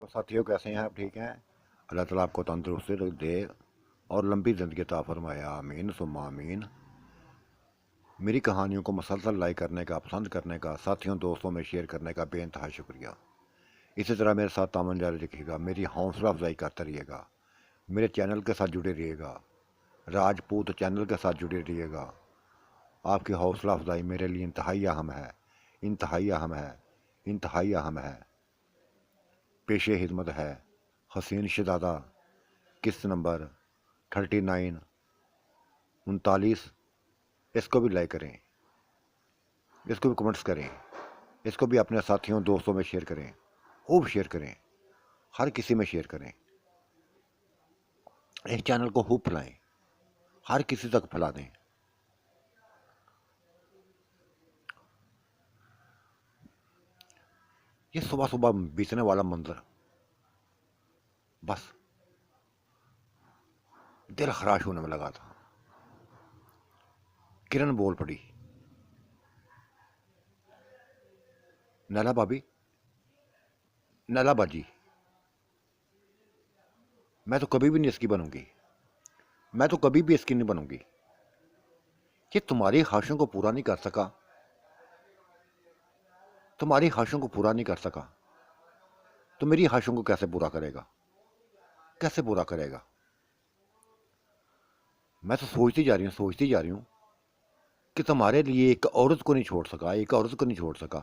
तो साथियों, कैसे हैं आप? ठीक हैं? अल्लाह ताला आपको तंदुरुस्ती दे और लंबी ज़िंदगी अता फरमाए, आमीन सुम्मा आमीन। मेरी कहानियों को मसलसल लाइक करने का, पसंद करने का, साथियों दोस्तों में शेयर करने का बेइंतहा शुक्रिया। इसी तरह मेरे साथ तामन जारी रखिएगा, मेरी हौसला अफजाई करते रहिएगा, मेरे चैनल के साथ जुड़े रहिएगा, राजपूत चैनल के साथ जुड़े रहिएगा। आपकी हौसला अफजाई मेरे लिए इंतहाई अहम है, इंतहाई अहम है, इंतहाई अहम है। पेशे हिदमत है हसीन शहजादा, किस्त नंबर 3939। इसको भी लाइक करें, इसको भी कमेंट्स करें, इसको भी अपने साथियों दोस्तों में शेयर करें, खूब शेयर करें, हर किसी में शेयर करें। इस चैनल को खूब फैलाएं, हर किसी तक फैला दें। ये सुबह सुबह बीतने वाला मंजर, बस दिल खराश होने में लगा था। किरण बोल पड़ी, नैला भाभी, नैला बाजी, मैं तो कभी भी नहीं इसकी बनूंगी, मैं तो कभी भी इसकी नहीं बनूंगी। ये तुम्हारी ख्वाहिशों को पूरा नहीं कर सका, तुम्हारी ख्वाहिशों को पूरा नहीं कर सका, तो मेरी ख्वाहिशों को कैसे पूरा करेगा? कैसे पूरा करेगा? मैं तो सोचती जा रही हूँ, सोचती जा रही हूँ कि तुम्हारे लिए एक औरत को नहीं छोड़ सका, एक औरत को नहीं छोड़ सका,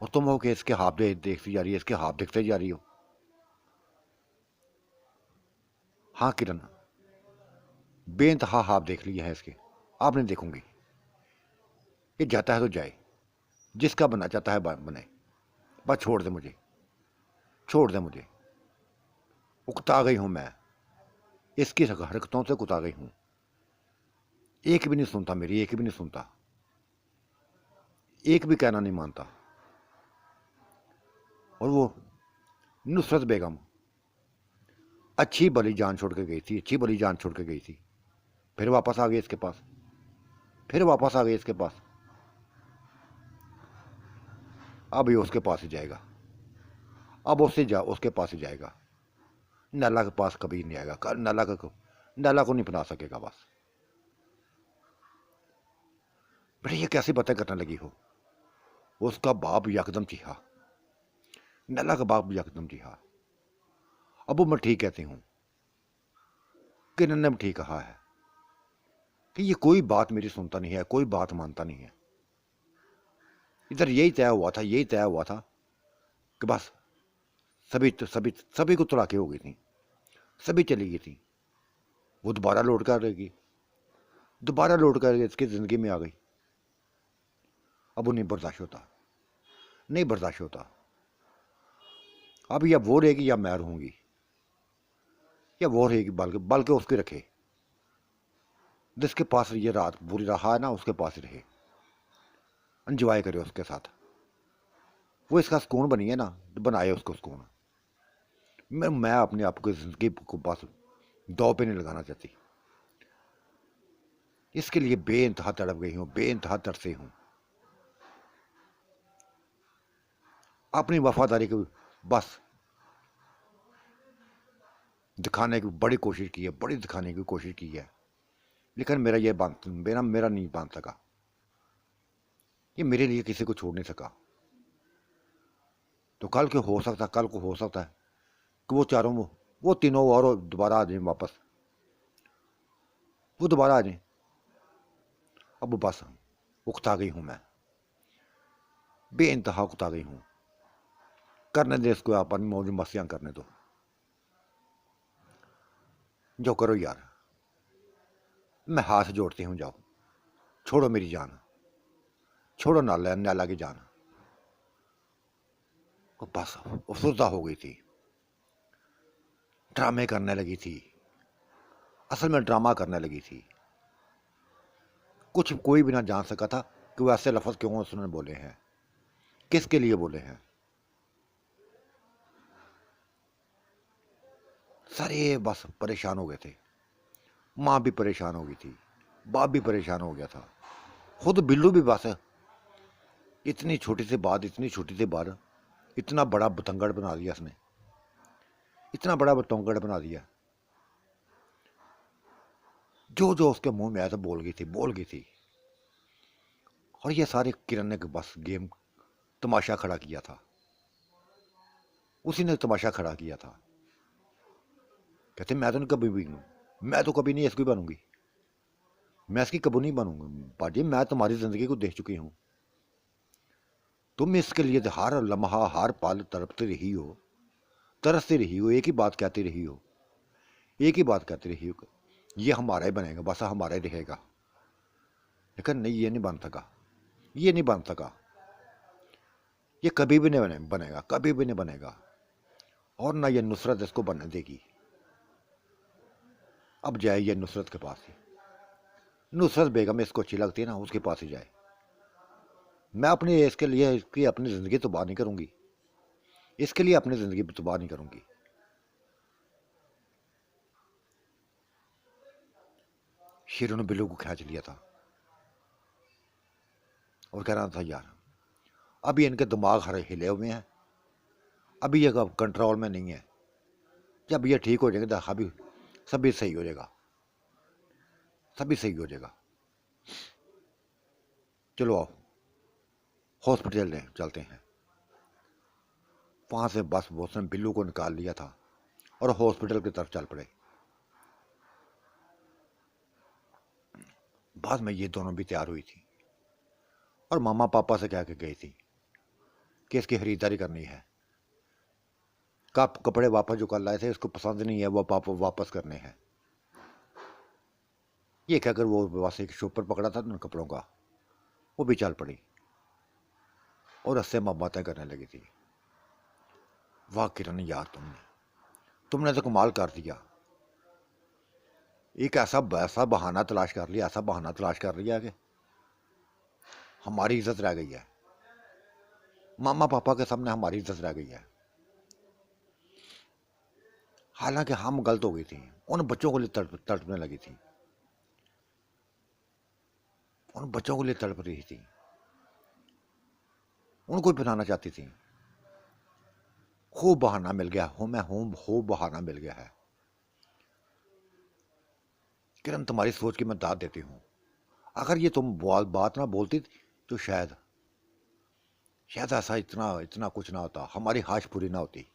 और तुम हो कि इसके हाथ देखती जा रही है, इसके हाथ देखते जा रही हो। हाँ किरण, बेइंतहा हाथ देख लिए हैं इसके, आप नहीं देखूंगी। ये जाता है तो जाए, जिसका बनना चाहता है बने, बस छोड़ दे मुझे, छोड़ दे मुझे। उकता गई हूं मैं, इसकी हरकतों से उकता गई हूं। एक भी नहीं सुनता मेरी, एक भी नहीं सुनता, एक भी कहना नहीं मानता। और वो नुसरत बेगम अच्छी भली जान छोड़ के गई थी, अच्छी भली जान छोड़ के गई थी, फिर वापस आ गई इसके पास, फिर वापस आ गई इसके पास। अब ये उसके पास ही जाएगा, अब उसके पास ही जाएगा। नाला के पास कभी नहीं आएगा, नाला को नहीं बना सकेगा बस। बेटे ये कैसी बातें करने लगी हो? उसका बाप यकदम चीहा, नाला का बाप यकदम चीहा। अब मैं ठीक कहती हूँ, किरण ने भी ठीक कहा है कि ये कोई बात मेरी सुनता नहीं है, कोई बात मानता नहीं है। इधर यही तय हुआ था, यही तय हुआ था कि बस सभी को तलाक़ें हो गई थी, सभी चली गई थी। वो दोबारा लौट कर रहेगी, दोबारा लौट कर इसकी ज़िंदगी में आ गई। अब वो नहीं बर्दाश्त होता, नहीं बर्दाश्त होता। अब या वो रहेगी या मैं रहूँगी, या वो रहेगी बल्कि बल्कि उसके रखे, जिसके पास ये रात बुरी रहा है ना, उसके पास ही रहे, एंजॉय करे उसके साथ। वो इसका सुकून बनी है ना, तो बनाए उसको सुकून। मैं अपने आप को ज़िंदगी को बस दौ पे नहीं लगाना चाहती। इसके लिए बेइंतहा तड़प गई हूँ, बेइंतहा तरसे हूँ। अपनी वफादारी को बस दिखाने की बड़ी कोशिश की है, बड़ी दिखाने की कोशिश की है, लेकिन मेरा नहीं बांध सका। ये मेरे लिए किसी को छोड़ नहीं सका। तो कल को हो सकता है कि वो तीनों और दोबारा आ जाए वापस, वो दोबारा आ जाए। अब बस उकता गई हूं मैं, बेइंतहा उकता गई हूं। करने दे इसको, अपन मौज मस्तियां करने दो, जो करो यार। मैं हाथ जोड़ती हूं, जाओ, छोड़ो मेरी जान, छोड़ो नाला की जान। वो बस अफसरदा हो गई थी, ड्रामे करने लगी थी, असल में ड्रामा करने लगी थी। कुछ कोई भी ना जान सका था कि वो ऐसे लफ्ज़ क्यों उसने बोले हैं, किसके लिए बोले हैं। सारे बस परेशान हो गए थे, माँ भी परेशान हो गई थी, बाप भी परेशान हो गया था, खुद बिल्लू भी बस इतनी छोटी सी बात, इतनी छोटी सी बात इतना बड़ा बतंगड़ बना दिया इसने, इतना बड़ा बतंगड़ बना दिया। जो जो उसके मुंह में आया था बोल गई थी। और ये सारे किरण ने बस गेम तमाशा खड़ा किया था, उसी ने तमाशा खड़ा किया था। कहते मैं तो नहीं कभी भी, मैं तो कभी नहीं इसकी बनूंगी, मैं इसकी कभी नहीं बनूंगी पाजी, मैं तुम्हारी जिंदगी को देख चुकी हूं। तुम इसके लिए तो हर लम्हा हर पल तड़पती रही हो, तरसती रही हो, एक ही बात कहती रही हो, एक ही बात कहती रही हो, ये हमारा ही बनेगा, बस हमारा ही रहेगा। लेकिन नहीं, ये नहीं बन सका, ये नहीं बन सका, ये कभी भी नहीं बनेगा, कभी भी नहीं बनेगा। और ना ये नुसरत इसको बनने देगी। अब जाए ये नुसरत के पास ही, नुसरत बेगम इसको अच्छी लगती है ना, उसके पास ही जाए। मैं अपने इसके लिए इसकी अपनी ज़िंदगी तबाह नहीं करूंगी, इसके लिए अपनी ज़िंदगी तबाह नहीं करूंगी। शेरों ने बिल्लू को खींच लिया था और कह रहा था यार अभी इनके दिमाग हरे हिले हुए हैं, अभी ये कंट्रोल में नहीं है, जब ये ठीक हो जाएगा तो अभी सभी सही हो जाएगा, सभी सही हो जाएगा। चलो आओ हॉस्पिटल चलते हैं। वहां से बस बॉस ने बिल्लू को निकाल लिया था और हॉस्पिटल की तरफ चल पड़े। बाद में ये दोनों भी तैयार हुई थी और मामा पापा से कह के गई थी कि इसकी खरीदारी करनी है, कपड़े वापस जो कल लाए थे इसको पसंद नहीं है, वो पापा वापस करने हैं। ये कहकर वो बस एक शॉपर पकड़ा था उन कपड़ों का, वो भी चल पड़ी और उससे बातें करने लगी थी। वाह किरण यार, तुमने तो कमाल कर दिया, एक ऐसा बहाना तलाश कर लिया, ऐसा बहाना तलाश कर लिया कि हमारी इज्जत रह गई है, मामा पापा के सामने हमारी इज्जत रह गई है। हालांकि हम गलत हो गई थी, उन बच्चों को लिए तड़पने लगी थी, उन बच्चों को लिए तड़प रही थी, उनको भी बनाना चाहती थी। खूब बहाना मिल गया हो, मैं हूं खूब बहाना मिल गया है। किरण तुम्हारी सोच की मैं दाद देती हूं, अगर ये तुम बात ना बोलती तो शायद ऐसा इतना कुछ ना होता, हमारी ख्वाहिश पूरी ना होती।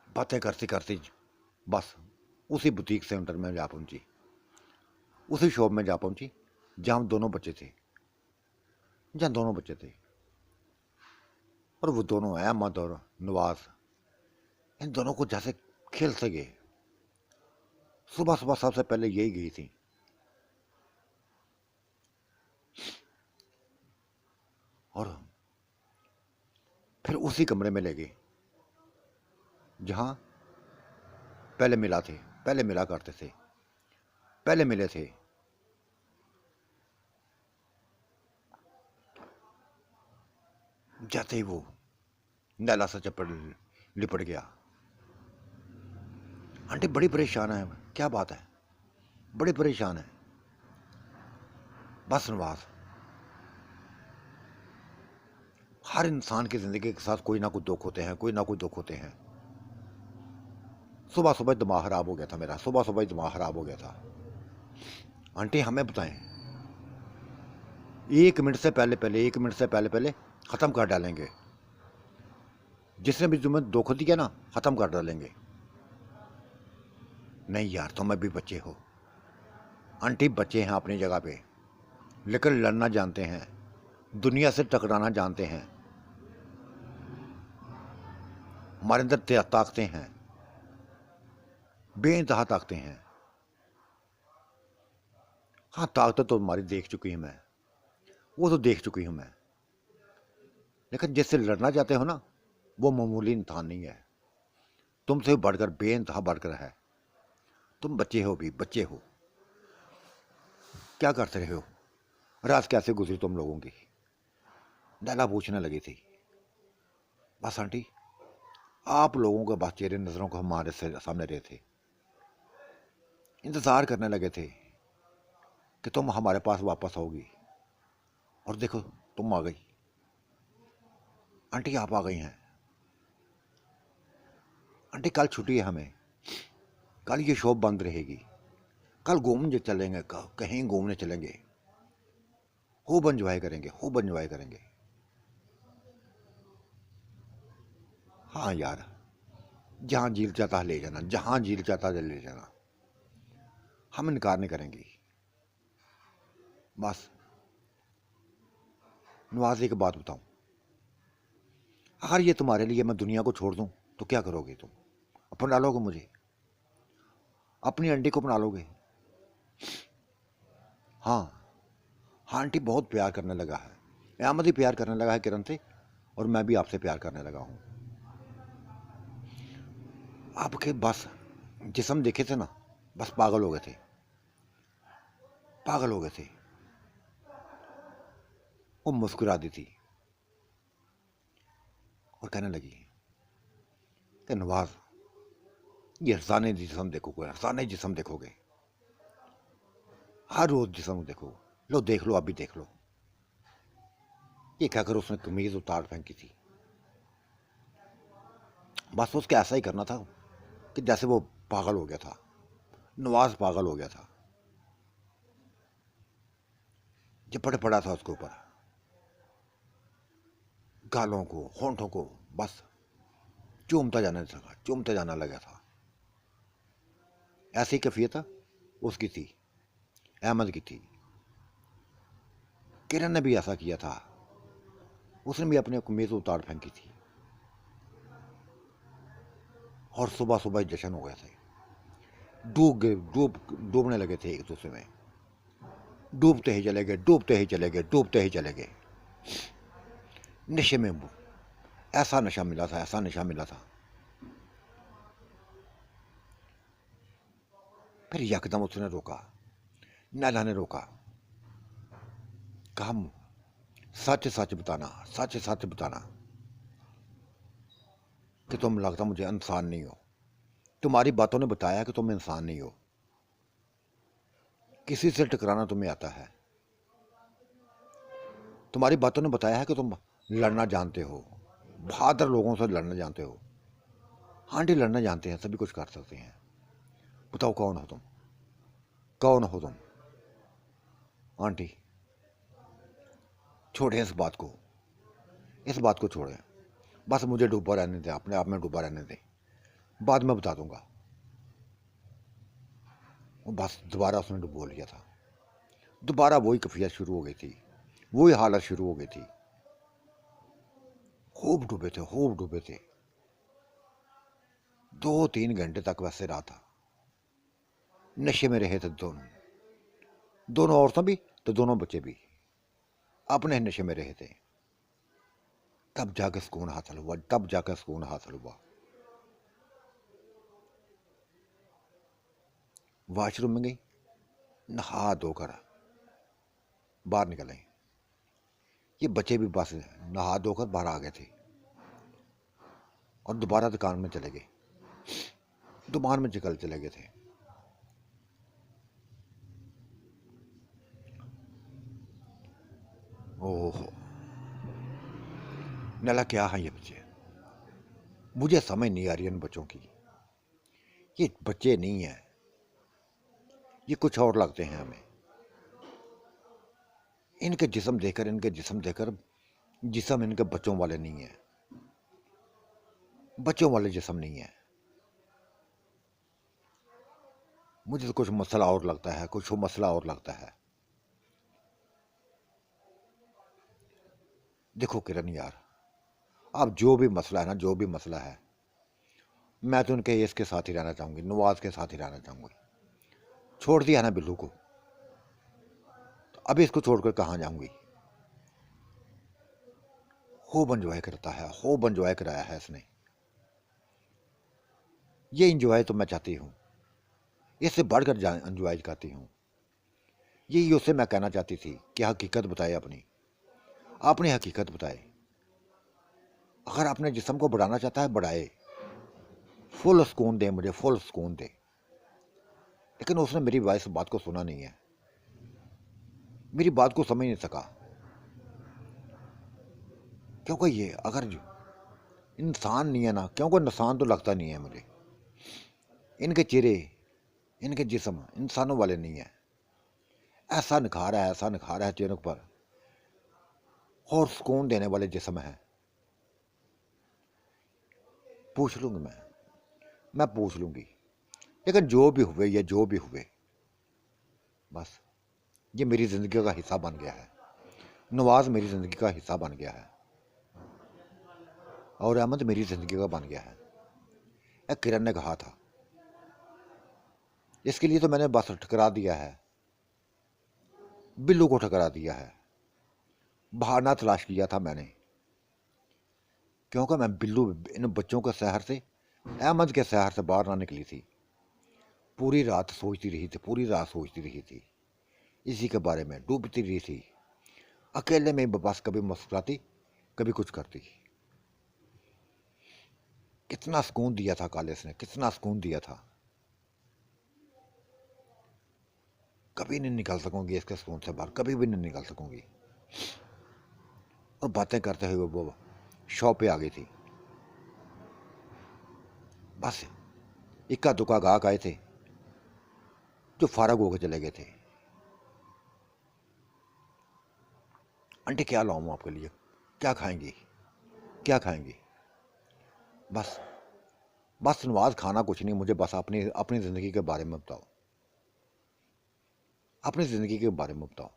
बातें करती करती बस उसी बुटीक सेंटर में जा पहुंची, उसी शॉप में जा पहुंची जहां दोनों बच्चे थे, और वो दोनों अहमद और नवाज, इन दोनों को जैसे खेल सके। सुबह सुबह सबसे पहले यही गई थी। और फिर उसी कमरे में ले गए जहां पहले मिला करते थे, पहले मिले थे। जाते ही वो नैला सा चप्पड़ लिपट गया। आंटी बड़ी परेशान है, क्या बात है, बड़ी परेशान है। बस नवाज, हर इंसान की जिंदगी के साथ कोई ना कोई दुख होते हैं, कोई ना कोई दुख होते हैं। सुबह सुबह दिमाग खराब हो गया था मेरा, सुबह सुबह दिमाग खराब हो गया था। आंटी हमें बताएं, 1 मिनट से पहले खत्म कर डालेंगे, जिसने भी तुम्हें दुख दिया ना खत्म कर डालेंगे। नहीं यार, तुम अभी बच्चे हो। आंटी बच्चे हैं अपनी जगह पे, लेकिन लड़ना जानते हैं, दुनिया से टकराना जानते हैं। हमारे अंदर ताकतें हैं, बेइंतहा ताकतें हैं। हाँ, ताकत तो तुम्हारी देख चुकी हूं मैं, वो तो देख चुकी हूं मैं, लेकिन जिससे लड़ना चाहते हो ना, वो मामूली इंसान नहीं है, तुमसे बढ़कर बेइंतहा बढ़कर है। तुम बच्चे हो, भी बच्चे हो। क्या करते रहे हो, रात कैसे गुजरी तुम लोगों की? नैला पूछने लगी थी। बस आंटी, आप लोगों के बस चेहरे नजरों को हमारे सामने रहे थे, इंतजार करने लगे थे कि तुम हमारे पास वापस आओगी, और देखो तुम आ गई, आंटी आप आ गई हैं। आंटी कल छुट्टी है हमें, कल ये शॉप बंद रहेगी, कल घूमने चलेंगे, कहीं घूमने चलेंगे, खूब एंजॉय करेंगे, खूब एंजॉय करेंगे। हाँ यार, जहाँ झील चाहता है ले जाना, जहाँ झील चाहता है ले जाना, हम इनकार नहीं करेंगे। बस नवाज एक बात बताऊं, अगर ये तुम्हारे लिए मैं दुनिया को छोड़ दूं तो क्या करोगे तुम? अपना लोगे मुझे, अपनी आंटी को अपना लोगे? हाँ हाँ, आंटी बहुत प्यार करने लगा है, अहमद ही प्यार करने लगा है किरण से, और मैं भी आपसे प्यार करने लगा हूँ। आपके बस जिस्म देखे थे ना, बस पागल हो गए थे, पागल हो गए थे। वो मुस्कुरा दी थी और कहने लगी कि नवाज, ये हसाने जिस्म देखोगे, हसाने जिस्म देखोगे, हर रोज जिस्म देखो, लो देख लो, अभी देख लो। ये कहकर उसने कमीज उतार फेंकी थी। बस उसके ऐसा ही करना था कि जैसे वो पागल हो गया था, नवाज पागल हो गया था, झपट पड़ा था उसके ऊपर, गालों को, होंठों को बस चूमता जाने लगा, चूमता जाना लगा था। ऐसी कैफियत उसकी थी, अहमद की थी। किरण ने भी ऐसा किया था, उसने भी अपने कमीज उतार फेंकी थी, और सुबह सुबह जश्न हो गया था। डूब गए, डूबने लगे थे एक दूसरे में, डूबते ही चले गए, डूबते ही चले गए, डूबते ही चले गए। नशे में ऐसा नशा मिला था, ऐसा नशा मिला था। फिर यकदम उसने रोका, नैला ने रोका, कहा सच सच बताना, सच सच बताना कि तुम लगता मुझे इंसान नहीं हो। तुम्हारी बातों ने बताया कि तुम इंसान नहीं हो, किसी से टकराना तुम्हें आता है। तुम्हारी बातों ने बताया है कि तुम लड़ना जानते हो, बहादुर लोगों से लड़ना जानते हो। आंटी लड़ना जानते हैं, सभी कुछ कर सकते हैं। बताओ कौन हो तुम, कौन हो तुम? आंटी छोड़े इस बात को, इस बात को छोड़े, बस मुझे डूबा रहने दे, अपने आप में डूबा रहने दे, बाद में बता दूंगा। वो बस दोबारा उसने डुबो लिया था, दोबारा वही कफियत शुरू हो गई थी, वही हालत शुरू हो गई थी। खूब डूबे थे, खूब डूबे थे। 2-3 घंटे तक वैसे रहा था, नशे में रहे थे दोनों, दोनों औरतें भी तो दोनों बच्चे भी अपने नशे में रहे थे। तब जाकर सुकून हासिल हुआ, तब जाकर सुकून हासिल हुआ। वॉशरूम में गई, नहा धोकर बाहर निकल आई। ये बच्चे भी बस नहा धोकर बाहर आ गए थे और दोबारा दुकान में चले गए, दुकान में चले गए थे। ओहो नला, क्या है ये बच्चे? मुझे समझ नहीं आ रही इन बच्चों की। ये बच्चे नहीं है, ये कुछ और लगते हैं हमें। इनके जिस्म देखकर, इनके जिस्म देखकर, जिस्म इनके बच्चों वाले नहीं है, बच्चों वाले जिस्म नहीं है। मुझे तो कुछ मसला और लगता है, कुछ मसला और लगता है। देखो किरण यार, अब जो भी मसला है ना, जो भी मसला है, मैं तो उनके इसके साथ ही रहना चाहूंगी, नवाज के साथ ही रहना चाहूंगी। छोड़ दिया ना बिल्लू को, तो अभी इसको छोड़कर कहाँ जाऊंगी? खूब एंजॉय करता है, खूब एंजॉय कराया है इसने। ये इंजॉय तो मैं चाहती हूँ, इससे बढ़कर एंजॉय करती हूँ। यही उससे मैं कहना चाहती थी कि हकीकत बताए, अपनी अपनी हकीकत बताए। अगर अपने जिस्म को बढ़ाना चाहता है बढ़ाए, फुल सुकून दे मुझे, फुल सुकून दे। लेकिन उसने मेरी बात को सुना नहीं है, मेरी बात को समझ नहीं सका। क्योंकि ये अगर जो इंसान नहीं है ना, क्योंकि इंसान तो लगता नहीं है मुझे, इनके चेहरे, इनके जिस्म इंसानों वाले नहीं है। ऐसा निखार है, ऐसा निखार है चेहरों पर, और सुकून देने वाले जिस्म है। पूछ लूंगी मैं पूछ लूंगी। लेकिन जो भी हुए, ये जो भी हुए, बस ये मेरी ज़िंदगी का हिस्सा बन गया है। नवाज मेरी ज़िंदगी का हिस्सा बन गया है, और अहमद मेरी ज़िंदगी का बन गया है। एक किरण ने कहा था, इसके लिए तो मैंने बस ठकरा दिया है, बिल्लू को ठकरा दिया है। बहाना तलाश किया था मैंने, क्योंकि मैं बिल्लू इन बच्चों के शहर से, अहमद के शहर से बाहर ना निकली थी। पूरी रात सोचती रही थी, पूरी रात सोचती रही थी, इसी के बारे में डूबती रही थी। अकेले में बस कभी मुस्कुराती, कभी कुछ करती। कितना सुकून दिया था कॉलेज ने, कितना सुकून दिया था। कभी नहीं निकल सकूंगी इसके सुकून से बाहर, कभी भी नहीं निकल सकूंगी। और बातें करते हुए वो शॉप पे आ गई थी। बस इक्का दुक्का गाहक आए थे जो फारग होकर चले गए थे। आंटी क्या लाऊं आपके लिए, क्या खाएंगी, क्या खाएंगी? बस बस नवाज, खाना कुछ नहीं, मुझे बस अपनी अपनी ज़िंदगी के बारे में बताओ, अपनी ज़िंदगी के बारे में बताओ।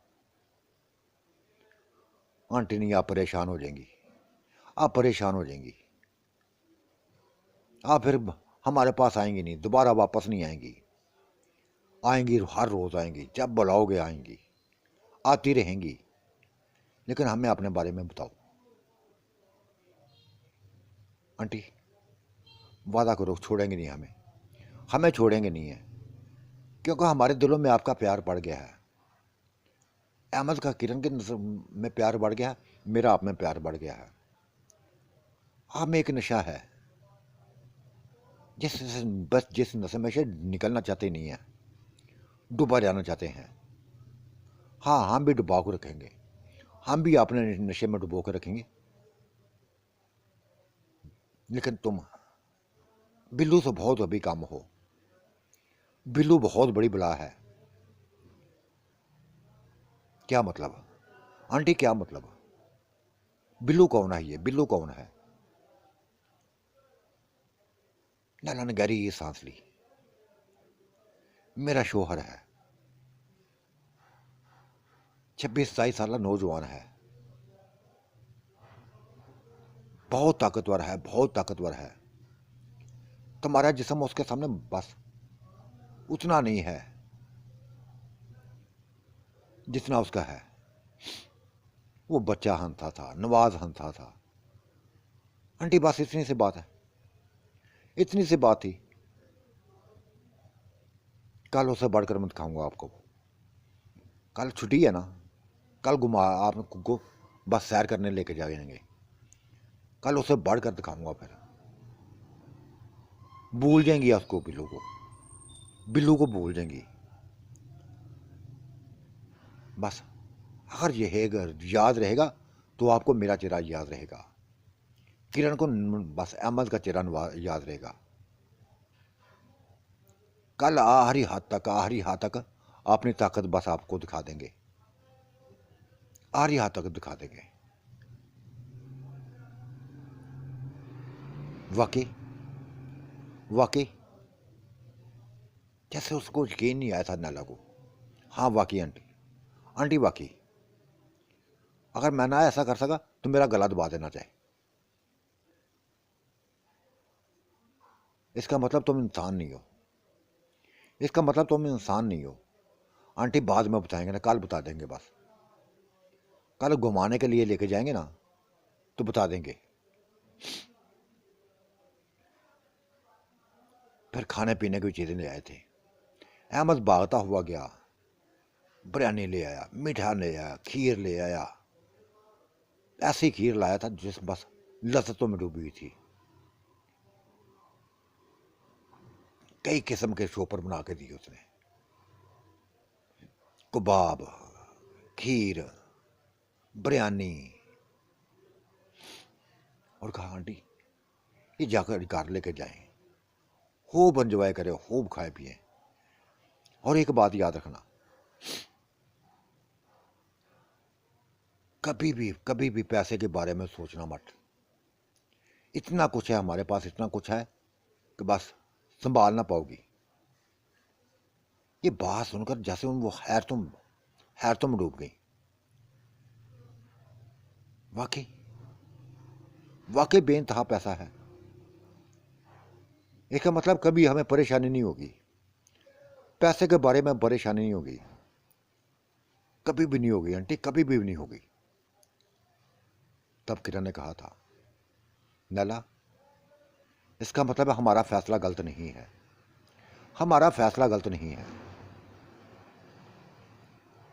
आंटी नहीं, आप परेशान हो जाएंगी, आप परेशान हो जाएंगी, आप फिर हमारे पास आएंगी नहीं, दोबारा वापस नहीं आएंगी। आएंगी हर रोज़ आएंगी, जब बुलाओगे आएंगी, आती रहेंगी। लेकिन हमें अपने बारे में बताओ। आंटी वादा करो, छोड़ेंगे नहीं हमें, हमें छोड़ेंगे नहीं है, क्योंकि हमारे दिलों में आपका प्यार बढ़ गया है। अहमद का किरण के नज़र में प्यार बढ़ गया है, मेरा आप में प्यार बढ़ गया है। आप में एक नशा है, जिस बस जिस नशे में से निकलना चाहते नहीं है, डूबा जाना चाहते हैं। हाँ, हम भी डुबा को रखेंगे, हम भी अपने नशे में डुबो के रखेंगे। लेकिन तुम बिल्लू से बहुत अभी कम हो। बिल्लू बहुत बड़ी बला है। क्या मतलब आंटी, क्या मतलब? बिल्लू कौन है? ये बिल्लू कौन है? नैना ने गहरी ये सांस ली। मेरा शोहर है, 26-27 साल नौजवान है, बहुत ताकतवर है, बहुत ताकतवर है। तुम्हारा जिस्म उसके सामने बस उतना नहीं है जितना उसका है। वो बच्चा हंसा था, नवाज हंसा था। आंटी बस इतनी सी बात है, इतनी सी बात थी। कल उसे बढ़कर मत खाऊंगा आपको। कल छुट्टी है ना, कल घुमा आपको, बस सैर करने लेके जाएंगे। कल उसे बढ़कर दिखाऊंगा, फिर भूल जाएंगी उसको, बिल्लू को भूल जाएंगी। बस अगर ये है, अगर याद रहेगा तो आपको मेरा चेहरा याद रहेगा, किरण को बस अहमद का चेहरा याद रहेगा। कल आखिरी हाथ तक अपनी ताकत बस आपको दिखा देंगे, आखिरी हाथ तक दिखा देंगे। वाकई वाकई, जैसे उसको यकीन नहीं आया था नैला को। हाँ वाकई आंटी, आंटी वाकई, अगर मैं ना ऐसा कर सका तो मेरा गला दबा देना चाहे। इसका मतलब तुम इंसान नहीं हो, इसका मतलब तुम इंसान नहीं हो। आंटी बाद में बताएंगे ना, कल बता देंगे। बस कल घुमाने के लिए लेके जाएंगे ना, तो बता देंगे। फिर खाने पीने की चीज़ें ले आए थे। अहमद भागता हुआ गया, बिरयानी ले आया, मीठा ले आया, खीर ले आया। ऐसी खीर लाया था जिस बस लज्जतों में डूबी हुई थी। कई किस्म के शोपर बना के दिए उसने, कबाब, खीर, बिरयानी, और कहा आंटी ये जाकर कार लेके जाएं, खूब एंजॉय करें, खूब खाए पिए। और एक बात याद रखना, कभी भी पैसे के बारे में सोचना मत। इतना कुछ है हमारे पास, इतना कुछ है कि बस संभाल ना पाओगी। ये बात सुनकर जैसे वो हैर तुम डूब गई। वाकई वाकई बेइंतहा पैसा है। इसका मतलब कभी हमें परेशानी नहीं होगी, पैसे के बारे में परेशानी नहीं होगी, कभी भी नहीं होगी आंटी, कभी भी नहीं होगी। तब किरण ने कहा था, नैला इसका मतलब हमारा फैसला गलत नहीं है, हमारा फैसला गलत नहीं है।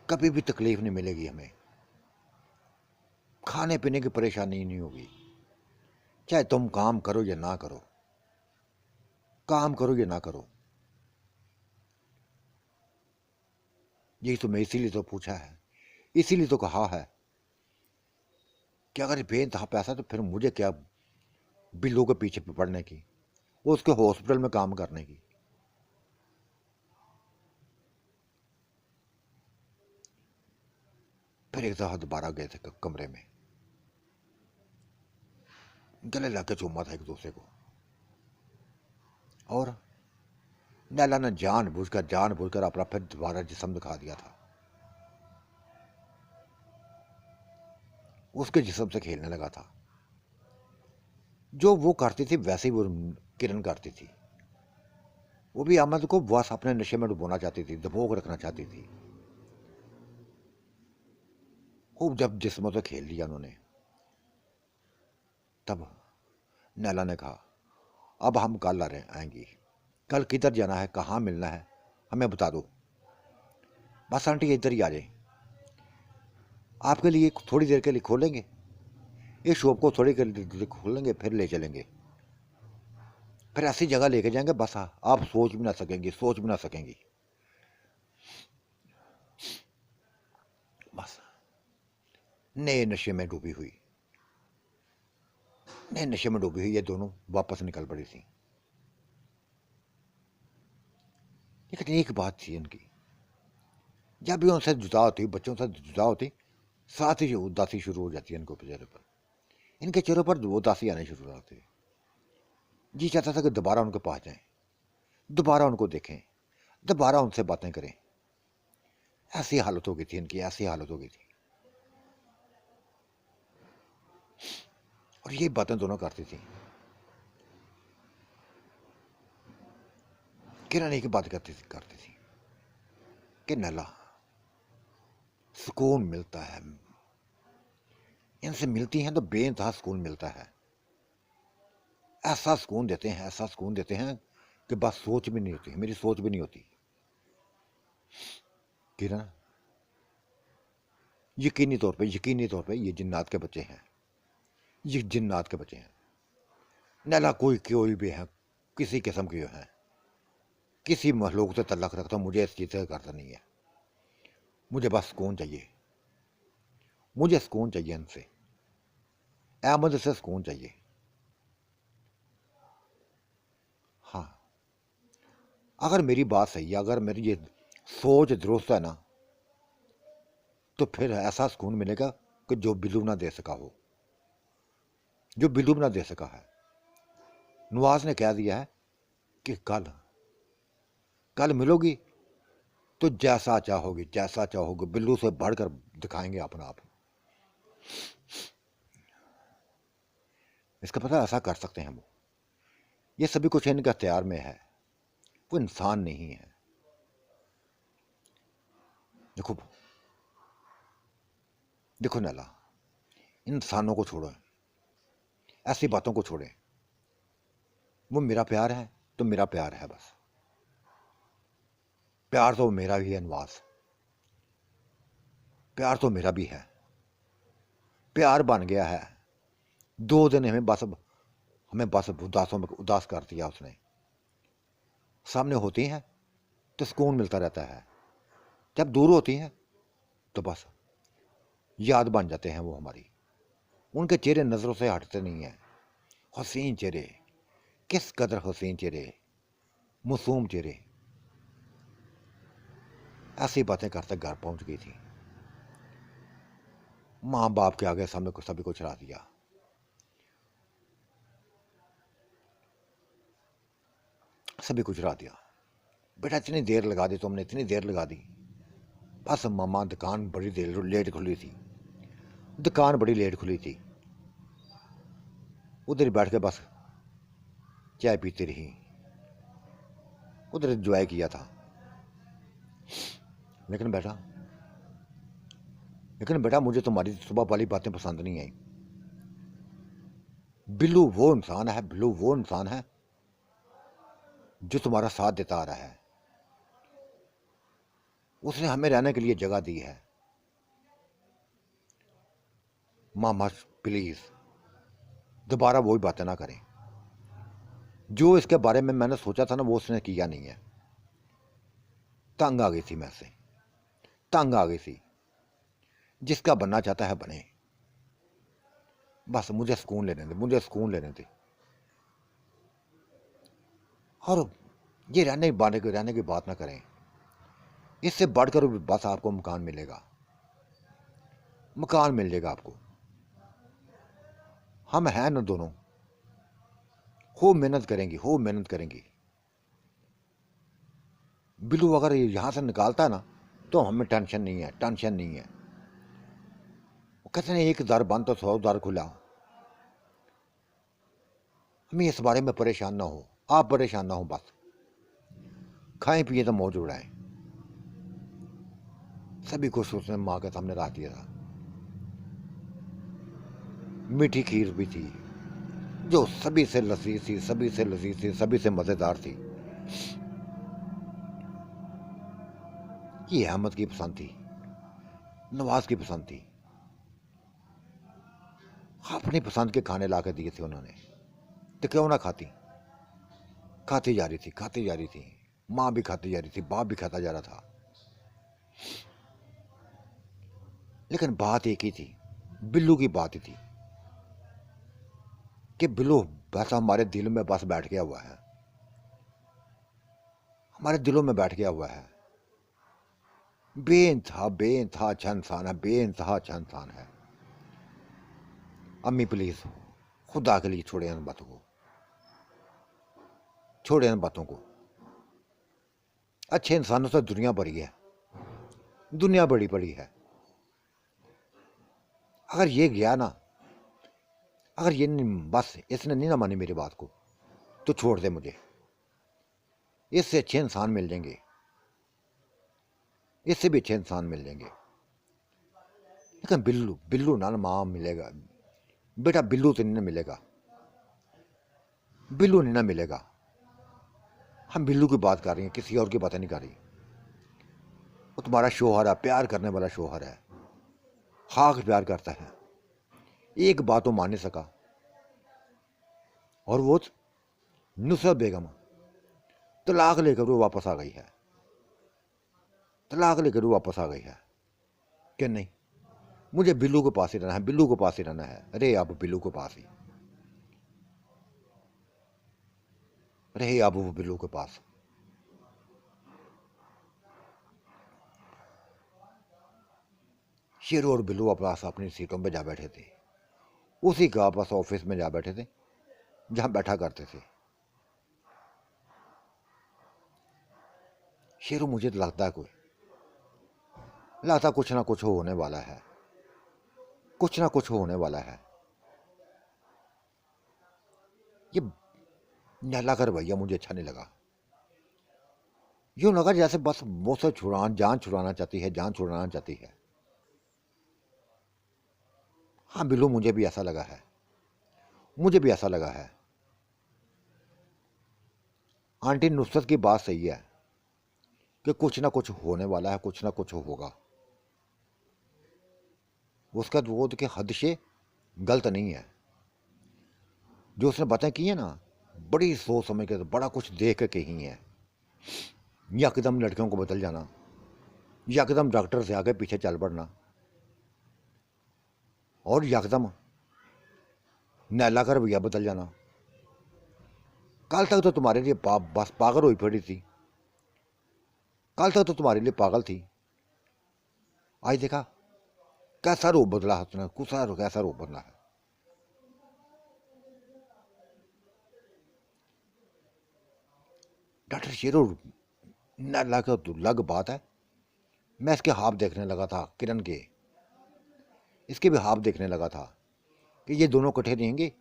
कभी भी तकलीफ नहीं मिलेगी हमें, खाने पीने की परेशानी नहीं होगी, चाहे तुम काम करो या ना करो, काम करो या ना करो। यही तो मैं इसीलिए तो पूछा है, इसीलिए तो कहा है कि अगर बेइंतहा पैसा तो फिर मुझे क्या बिल्लू के पीछे पड़ने की, उसके हॉस्पिटल में काम करने की। फिर एक दफा दोबारा गए थे कमरे में, गले लग के चूमा था एक दूसरे को। और नैला ने जानबूझकर अपना फिर दोबारा जिस्म दिखा दिया था, उसके जिस्म से खेलने लगा था। जो वो करती थी वैसे ही वो किरण करती थी। वो भी अहमद को बस अपने नशे में डुबोना चाहती थी, दबोक रखना चाहती थी। खूब जब जिस्मों से खेल लिया उन्होंने, तब नैला ने कहा, अब हम कल आएंगी, कल किधर जाना है, कहाँ मिलना है, हमें बता दो। बस आंटी इधर ही आ जाए, आपके लिए थोड़ी देर के लिए खोलेंगे, इस शॉप को थोड़ी देर के लिए खोलेंगे, फिर ले चलेंगे, फिर ऐसी जगह लेके जाएंगे बस आप सोच भी ना सकेंगी। बस नए नशे में डूबी हुई ये दोनों वापस निकल पड़ी थी। लेकिन एक बात थी इनकी, जब भी उनसे जुदा होती, बच्चों से जुदा होती, साथ ही उदासी शुरू हो जाती है इनको चेहरे पर, इनके चेहरों पर उदासी आने शुरू हो जाती है। जी चाहता था कि दोबारा उनके पास जाएं, दोबारा उनको देखें, दोबारा उनसे बातें करें। ऐसी हालत हो गई थी इनकी, ऐसी हालत हो गई थी। और ये बातें दोनों करती थी। किरण एक बात करती थी कि नैला, सुकून मिलता है, इनसे मिलती हैं तो बेइंतहा सुकून मिलता है। ऐसा सुकून देते हैं कि बस सोच भी नहीं होती, मेरी सोच भी नहीं होती। किरण यकीनी तौर पे ये जिन्नात के बच्चे हैं, ये जिन्नात के बच्चे हैं। नैला कोई भी है, किसी किस्म के है, किसी महलूक से तल्लक रखता, मुझे इस चीज़ से करता नहीं है। मुझे बस सुकून चाहिए, मुझे सुकून चाहिए इनसे, अहमद से सुकून चाहिए। हाँ, अगर मेरी बात सही है, अगर मेरी ये सोच दुरुस्त है ना, तो फिर ऐसा सुकून मिलेगा कि जो बिल्लू ना दे सका हो, जो बिल्लू ना दे सका है। नवाज ने कह दिया है कि कल मिलोगी तो जैसा चाहोगे बिल्लू से बढ़कर दिखाएंगे अपना आप। इसका पता ऐसा कर सकते हैं वो, ये सभी कुछ इनका अख्तियार में है, वो इंसान नहीं है। देखो नैला, इंसानों को छोड़ो, ऐसी बातों को छोड़े। वो मेरा प्यार है तो मेरा प्यार है, बस प्यार तो मेरा भी है नवाज, प्यार तो मेरा भी है। प्यार बन गया है, 2 दिन हमें बस उदास कर दिया उसने। सामने होती हैं तो सुकून मिलता रहता है, जब दूर होती हैं तो बस याद बन जाते हैं वो हमारी, उनके चेहरे नज़रों से हटते नहीं हैं। हसीन चेहरे, किस कदर हसीन चेहरे, मासूम चेहरे। ऐसी बातें करते घर पहुंच गई थी। माँ बाप के आगे सामने को सभी को चढ़ा दिया। सभी को चढ़ा दिया। बेटा इतनी देर लगा दी तुमने, इतनी देर लगा दी। बस मामा दुकान बड़ी देर लेट खुली थी, दुकान बड़ी लेट खुली थी। उधर ही बैठ के बस चाय पीती रही, उधर एंजॉय किया था। लेकिन बेटा मुझे तुम्हारी सुबह वाली बातें पसंद नहीं आई। बिल्लू वो इंसान है, बिल्लू वो इंसान है जो तुम्हारा साथ देता आ रहा है। उसने हमें रहने के लिए जगह दी है। मामा प्लीज दोबारा वही बातें ना करें। जो इसके बारे में मैंने सोचा था ना, वो उसने किया नहीं है। तंग आ गई थी मैं से, तंग आ गई थी। जिसका बनना चाहता है बने, बस मुझे सुकून लेने दे, मुझे सुकून लेने दे। और ये रहने की बात ना करें। इससे बढ़कर बस आपको मकान मिलेगा, मकान मिल जाएगा आपको। हम हैं ना दोनों, खूब मेहनत करेंगी, खूब मेहनत करेंगी। बिल्लू अगर यहां से निकालता है ना तो हमें टेंशन नहीं है, टेंशन नहीं है। वो कहते हैं एक दर बंद तो 100 दर खुला। हमें इस बारे में परेशान ना हो, आप परेशान ना हो। बस खाएं पिए तो मौज उड़ाएं। सभी कुछ उसने माँ के सामने रख दिया था। मीठी खीर भी थी जो सभी से लजीज थी, सभी से लजीज थी, सभी से मजेदार थी। ये अहमद की पसंद थी, नवाज की पसंद थी। अपनी पसंद के खाने ला के दिए थे उन्होंने, तो क्यों ना खाती। खाती जा रही थी, खाती जा रही थी। माँ भी खाती जा रही थी, बाप भी खाता जा रहा था। लेकिन बात एक ही थी, बिल्लू की बात ही थी कि बिल्लू बस हमारे दिल में बस बैठ गया हुआ है, हमारे दिलों में बैठ गया हुआ है। बेइंतहा अच्छा इंसान है, बेइंतहा अच्छा इंसान है। अम्मी प्लीज खुदा के लिए छोड़े इन बातों को, छोड़े इन बातों को। अच्छे इंसानों से दुनिया भरी है, दुनिया बड़ी बड़ी है। अगर ये गया ना, अगर ये बस इसने नहीं ना मानी मेरी बात को, तो छोड़ दे मुझे। इससे अच्छे इंसान मिल जाएंगे, इससे भी अच्छे इंसान मिल जाएंगे। लेकिन बिल्लू बिल्लू ना माँ मिलेगा बेटा, बिल्लू तो नहीं ना मिलेगा, बिल्लू नहीं ना मिलेगा। हम बिल्लू की बात कर रही हैं, किसी और की बातें नहीं कर रही। वो तुम्हारा शोहर है, प्यार करने वाला शोहर है, खाक प्यार करता है। एक बात तो मान नहीं सका, और वो नुसरत बेगम तलाक लेकर वो वापस आ गई है, तलाक लेकर वो वापस आ गई है कि नहीं मुझे बिल्लू के पास ही रहना है, बिल्लू के पास ही रहना है। अरे अब बिल्लू के पास ही रहे, अब वो बिल्लू के पास। शेरू और बिल्लू पास अपनी सीटों पे जा बैठे थे, उसी का पास ऑफिस में जा बैठे थे जहां बैठा करते थे। शेरू मुझे तो लगता कुछ ना कुछ होने वाला है, कुछ ना कुछ होने वाला है। ये नहला कर भैया मुझे अच्छा नहीं लगा। यूं लगा जैसे बस मुझसे जान छुड़ाना चाहती है, जान छुड़ाना चाहती है। हाँ बिल्लू मुझे भी ऐसा लगा है, मुझे भी ऐसा लगा है। आंटी नुसरत की बात सही है कि कुछ ना कुछ होने वाला है, कुछ ना कुछ होगा। उसका वो कि हद से गलत नहीं है। जो उसने बातें की है ना, बड़ी सोच समझ के, बड़ा कुछ देख के कही है। यकदम लड़कियों को बदल जाना, यकदम डॉक्टर से आगे पीछे चल पड़ना, और यकदम नैला का रवैया बदल जाना, कल तक तो तुम्हारे लिए बस पागल हुई पड़ी थी, कल तक तो तुम्हारे लिए पागल थी। आज देखा कैसा रूप बदला है उसने, कैसा रूप बदला है। डॉक्टर शेरू न लग लग बात है। मैं इसके हाथ देखने लगा था, किरण के, इसके भी हाथ देखने लगा था कि ये दोनों इकट्ठे रहेंगे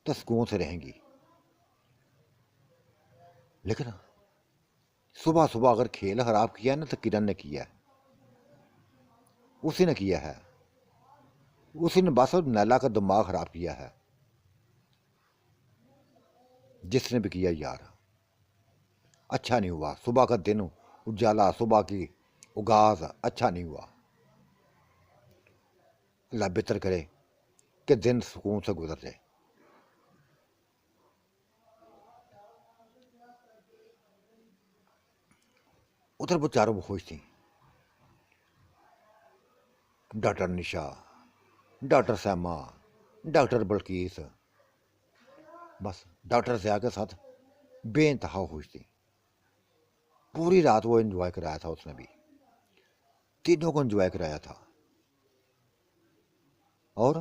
तो सुकून से रहेंगी। लेकिन सुबह सुबह अगर खेल खराब किया ना तो किरण ने किया है, उसी ने किया है, उसी ने बस नैला का दिमाग खराब किया है। जिसने भी किया यार अच्छा नहीं हुआ। सुबह का दिन उजाला, सुबह की उगास अच्छा नहीं हुआ। अल्लाह बेहतर करे कि दिन सुकून से गुजर जाए। उधर वो चारों खुश थी, डॉक्टर निशा, डॉक्टर सैमा, डॉक्टर बल्कीस, बस डॉक्टर ज़िया के साथ बेइंतहा खुश थी। पूरी रात वो एंजॉय कराया था उसने भी, तीनों को एंजॉय कराया था। और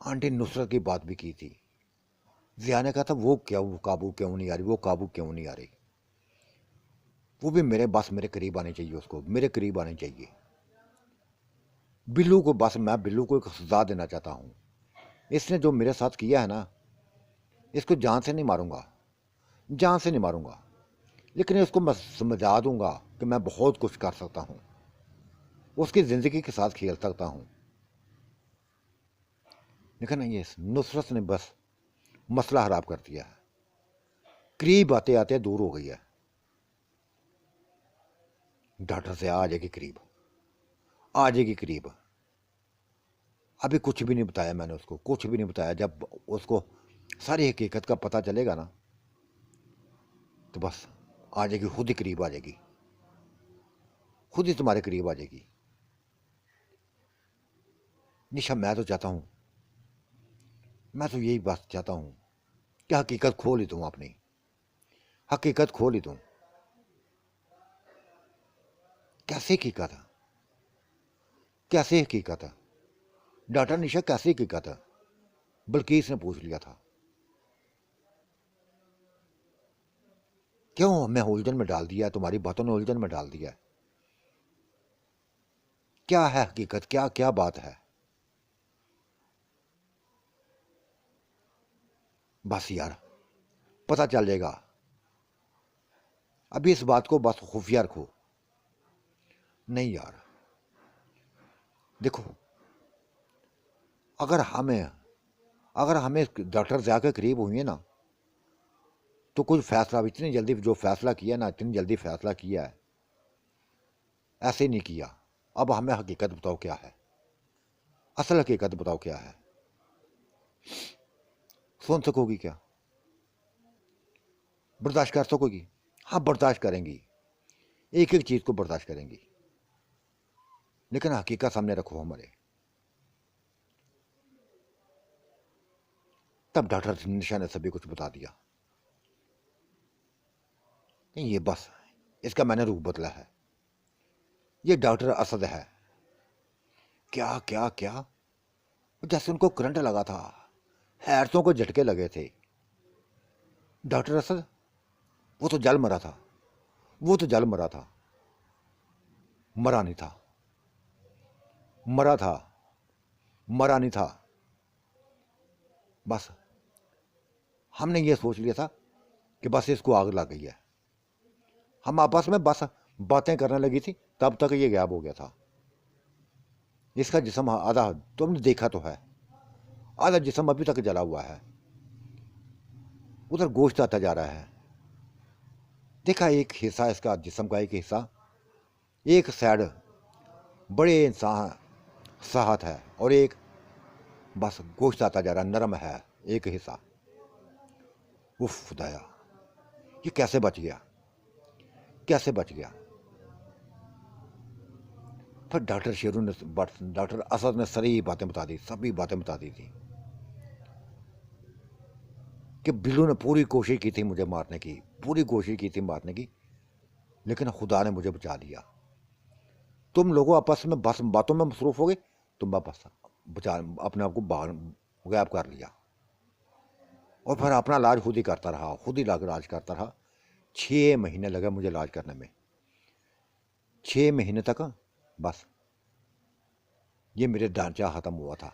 आंटी नुसरत की बात भी की थी। ज़िया ने कहा था वो क्या, वो काबू क्यों नहीं आ रही, वो काबू क्यों नहीं आ रही, वो भी मेरे बस मेरे करीब आनी चाहिए, उसको मेरे करीब आनी चाहिए। बिल्लू को बस मैं बिल्लू को एक सजा देना चाहता हूँ। इसने जो मेरे साथ किया है ना, इसको जान से नहीं मारूंगा, जान से नहीं मारूंगा, लेकिन इसको मैं समझा दूंगा कि मैं बहुत कुछ कर सकता हूँ, उसकी ज़िंदगी के साथ खेल सकता हूँ। लेकिन ये नुसरत ने बस मसला खराब कर दिया है, करीब आते आते दूर हो गई है। डॉक्टर से आ जाएगी करीब, आ जाएगी करीब। अभी कुछ भी नहीं बताया मैंने उसको, कुछ भी नहीं बताया। जब उसको सारी हकीकत का पता चलेगा ना तो बस आ जाएगी, खुद ही करीब आ जाएगी, खुद ही तुम्हारे करीब आ जाएगी। निशा मैं तो चाहता हूँ, मैं तो यही बात चाहता हूँ कि हकीकत खोल ही दूँ, अपनी हकीकत खोल ही दूँ। कैसे हकीकत है, कैसे हकीकत है डॉक्टर निशा, कैसे हकीकत है? बल्कीस ने पूछ लिया था। क्यों हमें उलझन में डाल दिया, तुम्हारी बातों ने उलझन में डाल दिया। क्या है हकीकत, क्या क्या बात है? बस यार पता चल जाएगा, अभी इस बात को बस खुफिया रखो। नहीं यार देखो, अगर हमें डॉक्टर ज़िया के करीब हुई है ना तो कुछ फैसला, इतनी जल्दी जो फैसला किया ना, इतनी जल्दी फैसला किया है, ऐसे नहीं किया। अब हमें हकीकत बताओ क्या है, असल हकीकत बताओ क्या है। सुन सकोगी क्या, बर्दाश्त कर सकोगी? हाँ बर्दाश्त करेंगी, एक एक चीज़ को बर्दाश्त करेंगी, लेकिन हकीकत सामने रखो हमारे। तब डॉक्टर निशा ने सभी कुछ बता दिया। नहीं ये बस इसका मैंने रूप बदला है, ये डॉक्टर असद है। क्या क्या क्या? जैसे उनको करंट लगा था, हैरतों को झटके लगे थे। डॉक्टर असद, वो तो जल मरा था, वो तो जल मरा था, मरा नहीं था, मरा था, मरा नहीं था। बस हमने ये सोच लिया था कि बस इसको आग लग गई है। हम आपस में बस बातें करने लगी थी, तब तक ये गायब हो गया था। इसका जिस्म आधा तुमने देखा तो है, आधा जिस्म अभी तक जला हुआ है, उधर गोश्त आता जा रहा है। देखा एक हिस्सा इसका जिस्म का, एक हिस्सा, एक साइड बड़े इंसान साहत है और एक बस गोश्त आता जा रहा, नरम है एक हिस्सा। उफ खुदाया, ये कैसे बच गया, कैसे बच गया? फिर डॉक्टर शेरू ने, डॉक्टर असद ने सारी बातें बता दी, सभी बातें बता दी थी। कि बिल्लू ने पूरी कोशिश की थी मुझे मारने की, पूरी कोशिश की थी मारने की, लेकिन खुदा ने मुझे बचा लिया। तुम लोगों आपस में बस बातों में मसरूफ हो गए, तुम वापस बचा अपने आप को बाहर गायब कर लिया, और फिर अपना इलाज खुद ही करता रहा, खुद ही इलाज करता रहा। 6 महीने लगे मुझे इलाज करने में। 6 महीने तक बस ये मेरे ढांचा ख़त्म हुआ था,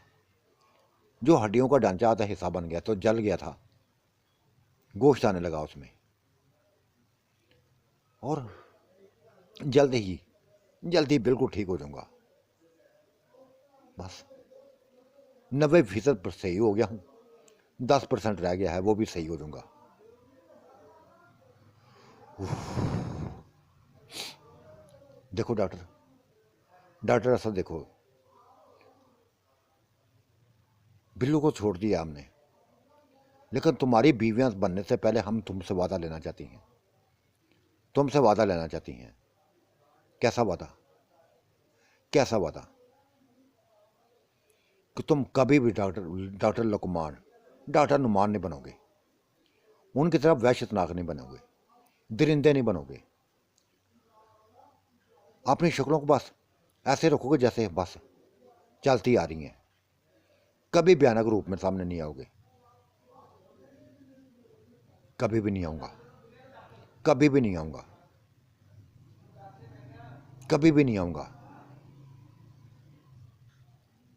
जो हड्डियों का ढांचा था हिस्सा बन गया, तो जल गया था, गोश्त आने लगा उसमें, और जल्दी बिल्कुल ठीक हो जाऊंगा। बस 90% पर सही हो गया हूँ, 10% रह गया है, वो भी सही हो जाऊंगा। देखो डॉक्टर ऐसा देखो, बिल्लू को छोड़ दिया हमने, लेकिन तुम्हारी बीवियां बनने से पहले हम तुमसे वादा लेना चाहती हैं, तुमसे वादा लेना चाहती हैं। कैसा वादा? कैसा वादा? कि तुम कभी भी डॉक्टर लुकमान, डॉक्टर नुमान नहीं बनोगे, उनकी तरफ वहशतनाक नहीं बनोगे, दरिंदे नहीं बनोगे। अपनी शक्लों को बस ऐसे रखोगे जैसे बस चलती आ रही हैं, कभी भयानक रूप में सामने नहीं आओगे। कभी भी नहीं आऊंगा, कभी भी नहीं आऊंगा, कभी भी नहीं आऊंगा।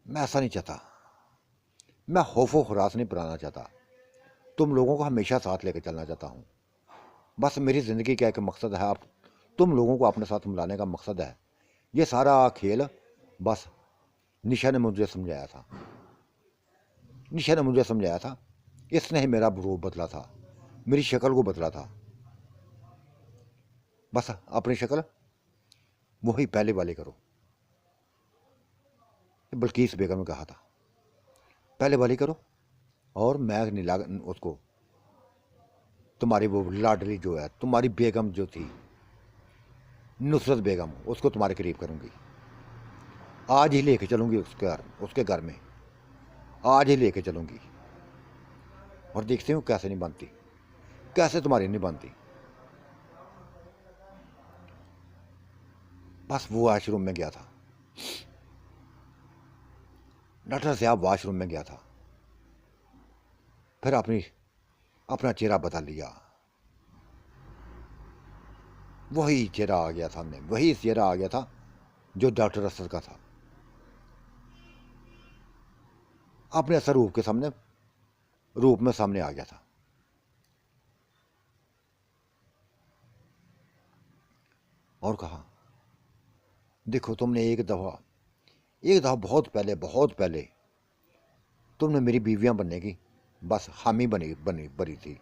मैं ऐसा नहीं चाहता, मैं खौफो खरास नहीं बनाना चाहता, तुम लोगों को हमेशा साथ लेकर चलना चाहता हूँ। बस मेरी ज़िंदगी का एक मकसद है, आप तुम लोगों को अपने साथ मिलाने का मकसद है। ये सारा खेल बस निशा ने मुझे समझाया था, निशा ने मुझे समझाया था। इसने ही मेरा रूप बदला था, मेरी शक्ल को बदला था। बस अपनी शक्ल वही पहले वाली करो, बल्कीस बेगम ने कहा था, पहले वाली करो। और मैं नीला उसको, तुम्हारी वो लाडली जो है, तुम्हारी बेगम जो थी नुसरत बेगम, उसको तुम्हारे करीब करूंगी। आज ही लेके चलूंगी उसके घर में, आज ही लेके चलूंगी, और देखती हूँ कैसे नहीं बनती, कैसे तुम्हारी नहीं बनती। बस वो वॉशरूम में गया था, डॉक्टर साहब वॉशरूम में गया था, फिर अपना चेहरा बदल लिया। वही चेहरा आ गया सामने, वही चेहरा आ गया था जो डॉक्टर असद का था। अपने असर रूप के सामने, रूप में सामने आ गया था। और कहा, देखो तुमने एक दफ़ा बहुत पहले तुमने मेरी बीवियां बनने की बस हामी बनी थी,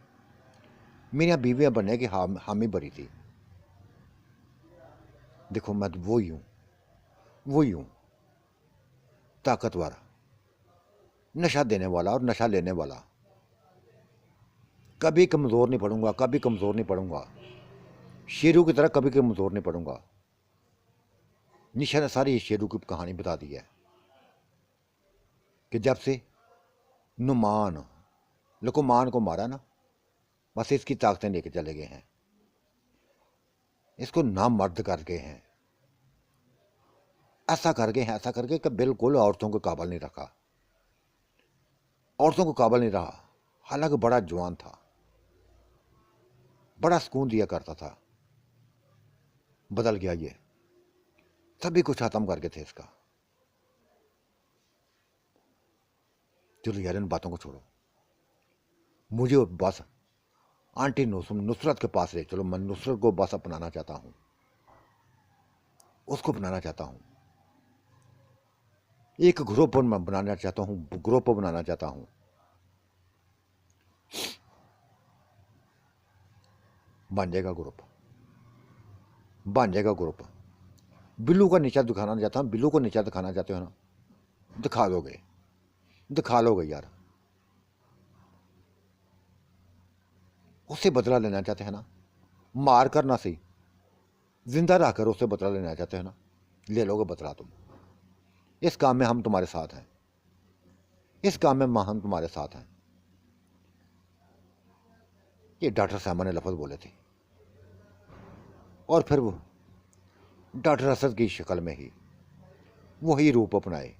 मेरी बीवियां बनने की हामी बनी थी। देखो मैं वही हूँ, ताकतवर, नशा देने वाला और नशा लेने वाला। कभी कमज़ोर नहीं पड़ूंगा, कभी कमज़ोर नहीं पड़ूंगा, शेरू की तरह कभी कमज़ोर नहीं पड़ूंगा। निशा ने सारी शेरू की कहानी बता दी है कि जब से लुकमान को मारा ना, बस इसकी ताकतें लेके चले गए हैं, इसको नामर्द कर गए हैं, ऐसा कर गए हैं, ऐसा करके कि बिल्कुल औरतों को काबल नहीं रखा, औरतों को काबल नहीं रहा। हालांकि बड़ा जवान था, बड़ा सुकून दिया करता था, बदल गया ये, सभी कुछ खत्म करके थे इसका। चलो यार इन बातों को छोड़ो, मुझे बस आंटी नुसरत के पास ले चलो। मैं नुसरत को बस अपनाना चाहता हूँ, उसको बनाना चाहता हूँ, एक ग्रुप बनाना चाहता हूँ, ग्रुप बनाना चाहता हूँ। बन जाएगा ग्रुप, बन जाएगा ग्रुप। बिल्लू का नीचा दिखाना चाहता हूँ, बिल्लू को नीचा दिखाना चाहते हो ना, दिखा दोगे, दिखा लोगे यार। उससे बदला लेना चाहते हैं ना, मार कर ना सही, जिंदा रहकर उससे बदला लेना चाहते हैं ना, ले लोगे बदला तुम। इस काम में हम तुम्हारे साथ हैं, इस काम में हम तुम्हारे साथ हैं। ये डॉक्टर सामा ने लफ्ज़ बोले थे। और फिर वो डॉक्टर असद की शक्ल में ही वही रूप अपनाए,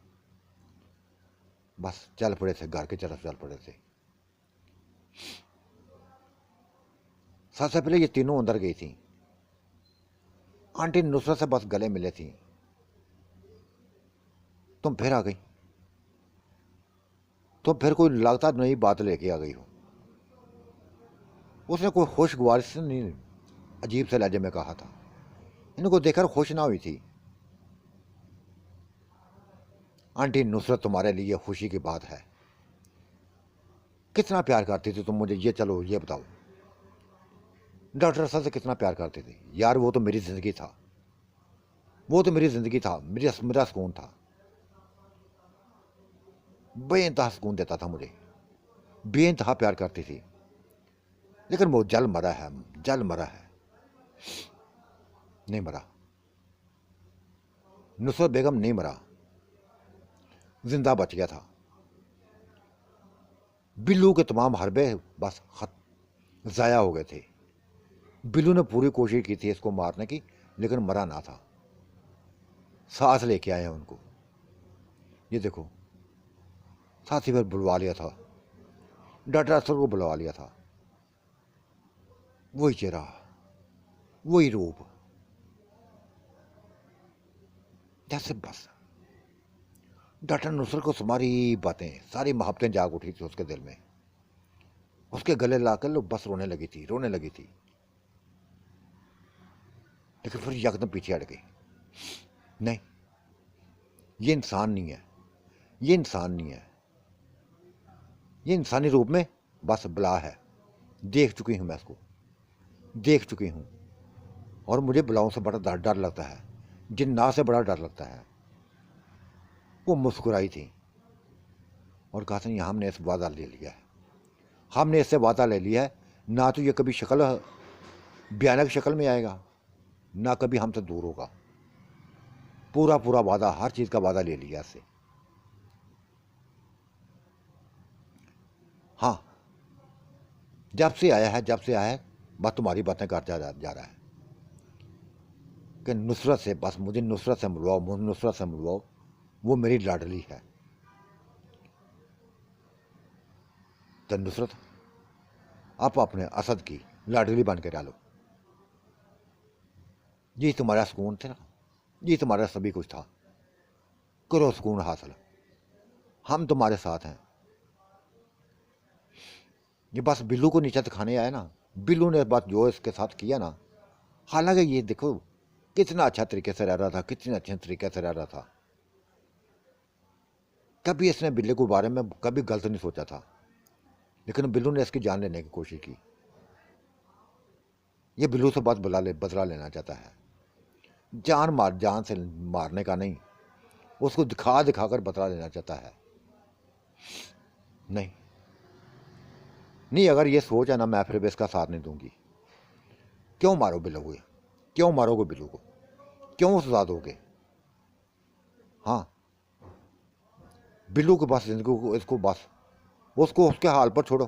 बस चल पड़े थे, घर की तरफ चल पड़े थे। सबसे पहले ये तीनों अंदर गई थी। आंटी नुसरत से बस गले मिले थी, तुम फिर आ गई। तुम फिर कोई लगता नई बात लेके आ गई हो। उसने कोई खुशगवार से नहीं, अजीब से लहजे में कहा था। इनको देखकर खुश ना हुई थी। आंटी नुसरत तुम्हारे लिए खुशी की बात है। कितना प्यार करती थी तुम मुझे, ये चलो ये बताओ। डॉक्टर असद से कितना प्यार करते थे यार, वो तो मेरी जिंदगी था, वो तो मेरी जिंदगी था, मेरा सुकून था। बेइंतहा सुकून देता था मुझे, बेइंतहा प्यार करती थी। लेकिन वो जल मरा है, जल मरा है। नहीं मरा, नुसरत बेगम नहीं मरा, जिंदा बच गया था। बिल्लू के तमाम हरबे बस ज़ाया हो गए थे। बिल्लू ने पूरी कोशिश की थी इसको मारने की, लेकिन मरा ना था। सांस लेके आए हैं उनको, ये देखो। साथी फिर बुलवा लिया था, डॉक्टर असद को बुलवा लिया था। वही चेहरा, वही रूप, जैसे बस डॉक्टर नुसरत को सारी बातें, सारी मोहब्बतें जाग उठी थी उसके दिल में। उसके गले लाकर लोग बस रोने लगी थी, रोने लगी थी। लेकिन फिर यकदम पीछे हट गई। नहीं, ये इंसान नहीं है, ये इंसान नहीं है, ये इंसानी रूप में बस बला है। देख चुकी हूं मैं इसको, देख चुकी हूं। और मुझे बलाओं से बड़ा डर डर लगता है, जिन्नात से बड़ा डर लगता है। वो मुस्कुराई थी और कहा था यहाँ हमने इस वादा ले लिया है, हमने इससे वादा ले लिया है, ना तो ये कभी शक्ल भयानक शक्ल में आएगा, ना कभी हमसे दूर होगा। पूरा पूरा वादा, हर चीज़ का वादा ले लिया इससे। हाँ, जब से आया है, जब से आया है, बस तुम्हारी बातें करता जा रहा है कि नुसरत से, बस मुझे नुसरत से मिलवाओ, मुझे नुसरत से मिलवाओ, वो मेरी लाडली है। तो नुसरत आप अपने असद की लाडली बन के डालो। ये तुम्हारा सुकून था, ये तुम्हारा सभी कुछ था। करो सुकून हासिल, हम तुम्हारे साथ हैं। ये बस बिल्लू को नीचे दिखाने आया ना, बिल्लू ने बस जो इसके साथ किया ना, हालांकि ये देखो कितना अच्छा तरीके से रह रहा था, कितने अच्छे तरीके से रह रहा था। कभी इसने बिल्ली के बारे में कभी गलत नहीं सोचा था, लेकिन बिल्लू ने इसकी जान लेने की कोशिश की। ये बिल्लू से बात बदला लेना चाहता है, जान से मारने का नहीं, उसको दिखा दिखा कर बदला लेना चाहता है। नहीं नहीं, अगर ये सोच है ना, मैं फिर भी इसका साथ नहीं दूंगी। क्यों मारो बिल्लू को, क्यों मारोगे बिल्लू को, क्यों सजा दोगे? हाँ, बिल्लू के पास जिंदगी को, इसको बस उसको उसके हाल पर छोड़ो,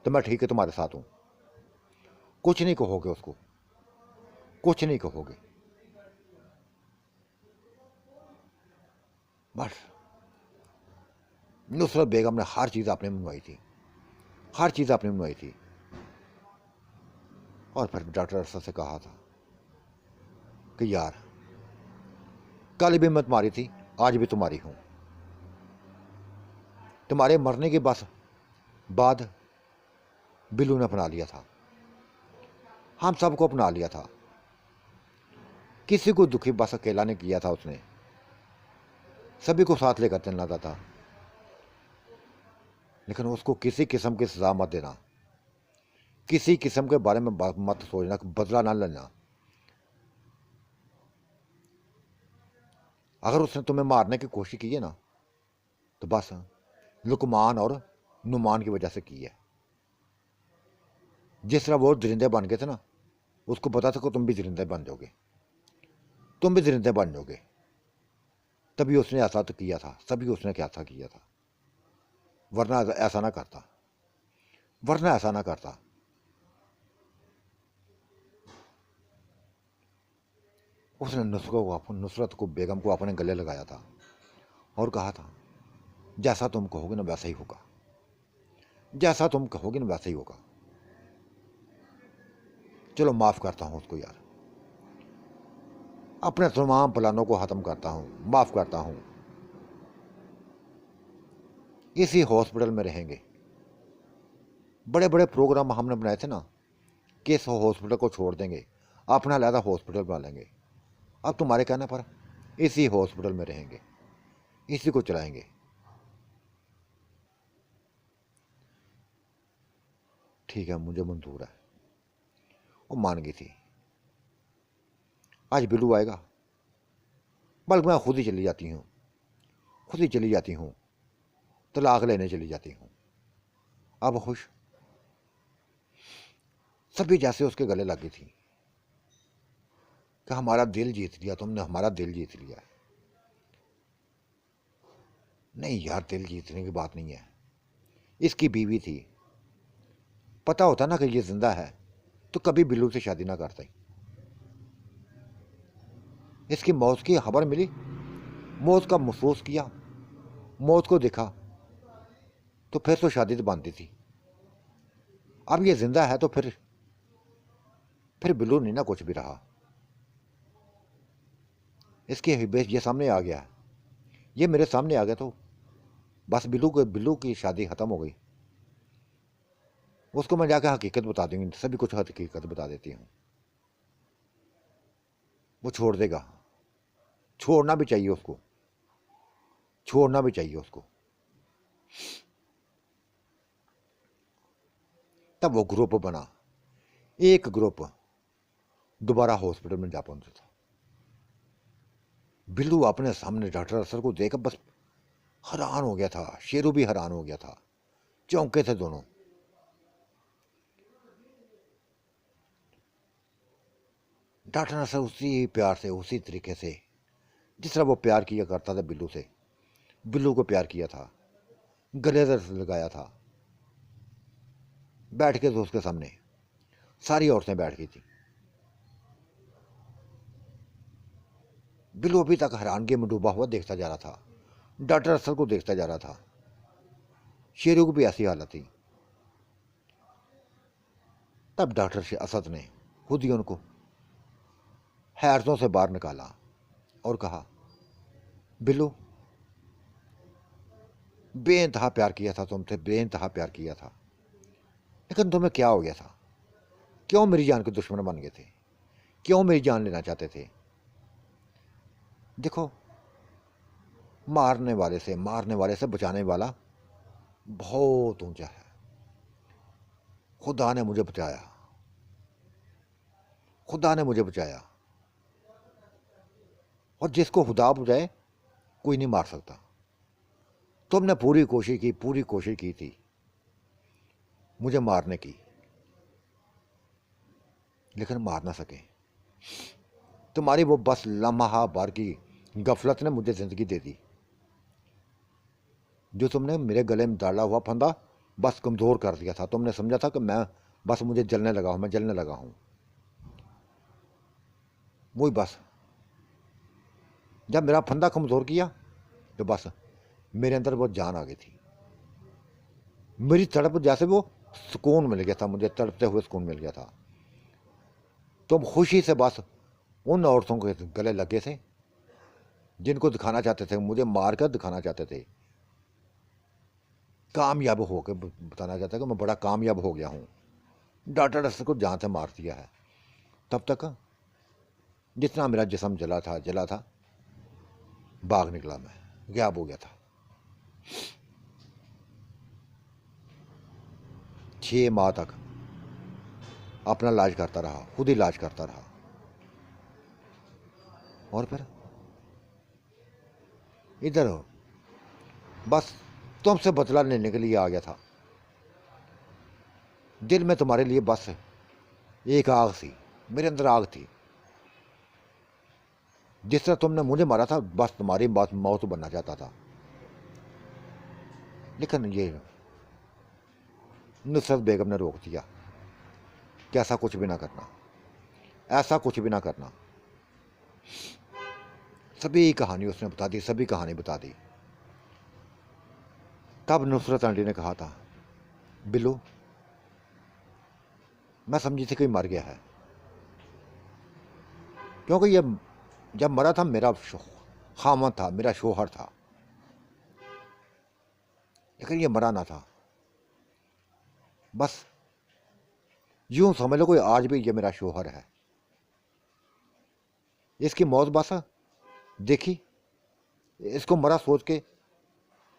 तो मैं ठीक है तुम्हारे साथ हूं। कुछ नहीं कहोगे उसको, कुछ नहीं कहोगे। बस नुसरत बेगम ने हर चीज़ आपने मनवाई थी, हर चीज़ आपने मनवाई थी। और फिर डॉक्टर अरसद से कहा था कि यार कल भी मैं तुम्हारी थी, आज भी तुम्हारी हूं। तुम्हारे मरने के बस बाद बिल्लू ने अपना लिया था, हम सबको अपना लिया था। किसी को दुखी बस अकेला ने किया था उसने, सभी को साथ लेकर चलना था। लेकिन उसको किसी किस्म की सजा मत देना, किसी किस्म के बारे में मत सोचना, बदला ना लेना। अगर उसने तुम्हें मारने की कोशिश की है ना, तो बस लुकमान और नुमान की वजह से की है। जिस तरह वो दरिंदे बन गए थे ना, उसको पता था कि तुम भी दरिंदे बन जाओगे, तुम भी दरिंदे बन जाओगे। तभी उसने ऐसा तो किया था, तभी उसने क्या था किया था, वरना ऐसा ना करता, वरना ऐसा ना करता। उसने नुसरत को बेगम को अपने गले लगाया था और कहा था, जैसा तुम कहोगे ना वैसा ही होगा, जैसा तुम कहोगे ना वैसा ही होगा। चलो माफ़ करता हूँ उसको यार, अपने तमाम प्लानों को ख़त्म करता हूँ, माफ़ करता हूँ। इसी हॉस्पिटल में रहेंगे। बड़े बड़े प्रोग्राम हमने बनाए थे ना कि इस हॉस्पिटल को छोड़ देंगे, अपना अलहदा हॉस्पिटल बना लेंगे। अब तुम्हारे कहने पर इसी हॉस्पिटल में रहेंगे, इसी को चलाएंगे। ठीक है, मुझे मंजूर है। वो मान गई थी। आज बिल्लू आएगा, बल्कि मैं खुद ही चली जाती हूँ, खुद ही चली जाती हूँ, तलाक लेने चली जाती हूँ। अब खुश सभी जैसे उसके गले लगी थी कि हमारा दिल जीत लिया तुमने, हमारा दिल जीत लिया। नहीं यार, दिल जीतने की बात नहीं है। इसकी बीवी थी, पता होता ना कि ये जिंदा है तो कभी बिल्लू से शादी ना करता। इसकी मौत की खबर मिली, मौत का महसूस किया, मौत को देखा तो फिर तो शादी तो बनती थी। अब ये जिंदा है तो फिर बिल्लू नहीं ना कुछ भी रहा। इसके ये सामने आ गया, ये मेरे सामने आ गया तो बस बिल्लू की शादी खत्म हो गई। उसको मैं जाकर हकीकत बता दूंगी, सभी कुछ हकीकत बता देती हूँ। वो छोड़ देगा, छोड़ना भी चाहिए उसको, छोड़ना भी चाहिए उसको। तब वो ग्रुप बना, एक ग्रुप दोबारा हॉस्पिटल में जा पहुंचा था। बिल्लू अपने सामने डॉक्टर असर को देखकर बस हैरान हो गया था, शेरू भी हैरान हो गया था, चौंके थे दोनों। डॉक्टर असर उसी प्यार से, उसी तरीके से जिस तरह वो प्यार किया करता था बिल्लू से, बिल्लू को प्यार किया था, गले से लगाया था। बैठ के तो उसके सामने सारी औरतें बैठ गई थी। बिल्लू अभी तक हैरानगी में डूबा हुआ देखता जा रहा था, डॉक्टर असर को देखता जा रहा था। शेरू की भी ऐसी हालत थी। तब डॉक्टर असद ने खुद ही उनको हैरतों से बाहर निकाला और कहा, बिल्लू बेइंतहा प्यार किया था तुमसे, बेइंतहा प्यार किया था, लेकिन तुम्हें क्या हो गया था? क्यों मेरी जान के दुश्मन बन गए थे? क्यों मेरी जान लेना चाहते थे? देखो, मारने वाले से बचाने वाला बहुत ऊंचा है। खुदा ने मुझे बचाया, खुदा ने मुझे बचाया, और जिसको खुदा बचाए कोई नहीं मार सकता। तुमने पूरी कोशिश की थी मुझे मारने की, लेकिन मार ना सके। तुम्हारी वो बस लम्हा भर की गफलत ने मुझे जिंदगी दे दी। जो तुमने मेरे गले में डाला हुआ फंदा बस कमज़ोर कर दिया था। तुमने समझा था कि मैं बस मुझे जलने लगा हूँ, मैं जलने लगा हूँ। वही बस जब मेरा फंदा कमज़ोर किया तो बस मेरे अंदर वो जान आ गई थी। मेरी तड़प जैसे वो सुकून मिल गया था, मुझे तड़पते हुए सुकून मिल गया था। तुम खुशी से बस उन औरतों के गले लगे थे जिनको दिखाना चाहते थे, मुझे मारकर दिखाना चाहते थे, कामयाब हो के बताना चाहता कि मैं बड़ा कामयाब हो गया हूँ। डॉक्टर असर को जान से मार दिया है। तब तक जितना मेरा जिस्म जला था, भाग निकला, मैं गायब हो गया था। 6 माह तक अपना इलाज करता रहा, खुद ही इलाज करता रहा, और फिर इधर बस तुमसे बदला लेने के लिए आ गया था। दिल में तुम्हारे लिए बस एक आग थी, मेरे अंदर आग थी। जिस तरह तुमने मुझे मारा था बस तुम्हारी मौत बनना चाहता था, लेकिन ये नुसरत बेगम ने रोक दिया कि ऐसा कुछ भी ना करना, ऐसा कुछ भी ना करना। सभी कहानी उसने बता दी, सभी कहानी बता दी। तब नुसरत आंटी ने कहा था, बिल्लू मैं समझी थी कोई मर गया है, क्योंकि ये जब मरा था मेरा खामद था, मेरा शोहर था, लेकिन ये मरा ना था। बस यूं समझ लो कोई आज भी ये मेरा शोहर है। इसकी मौत बस देखी, इसको मरा सोच के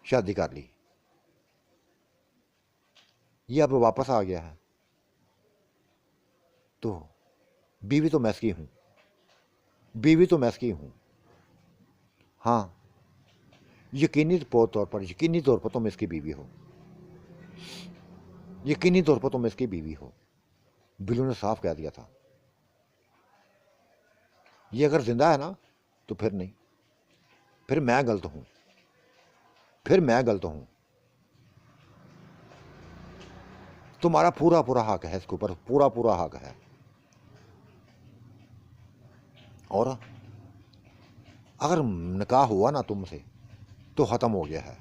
शादी कर ली, ये अब वापस आ गया है। तो बीवी तो मैं इसकी हूं, बीवी तो मैं इसकी हूं। हाँ, यकीनी तौर पर तुम इसकी बीवी हो, यकीनी तौर पर तुम इसकी बीवी हो। बिल्लू ने साफ कह दिया था। ये अगर जिंदा है ना तो फिर नहीं, फिर मैं गलत हूं, फिर मैं गलत हूं। तुम्हारा पूरा पूरा हक है इसके ऊपर, पूरा पूरा हक है। और अगर निकाह हुआ ना तुमसे तो खत्म हो गया है।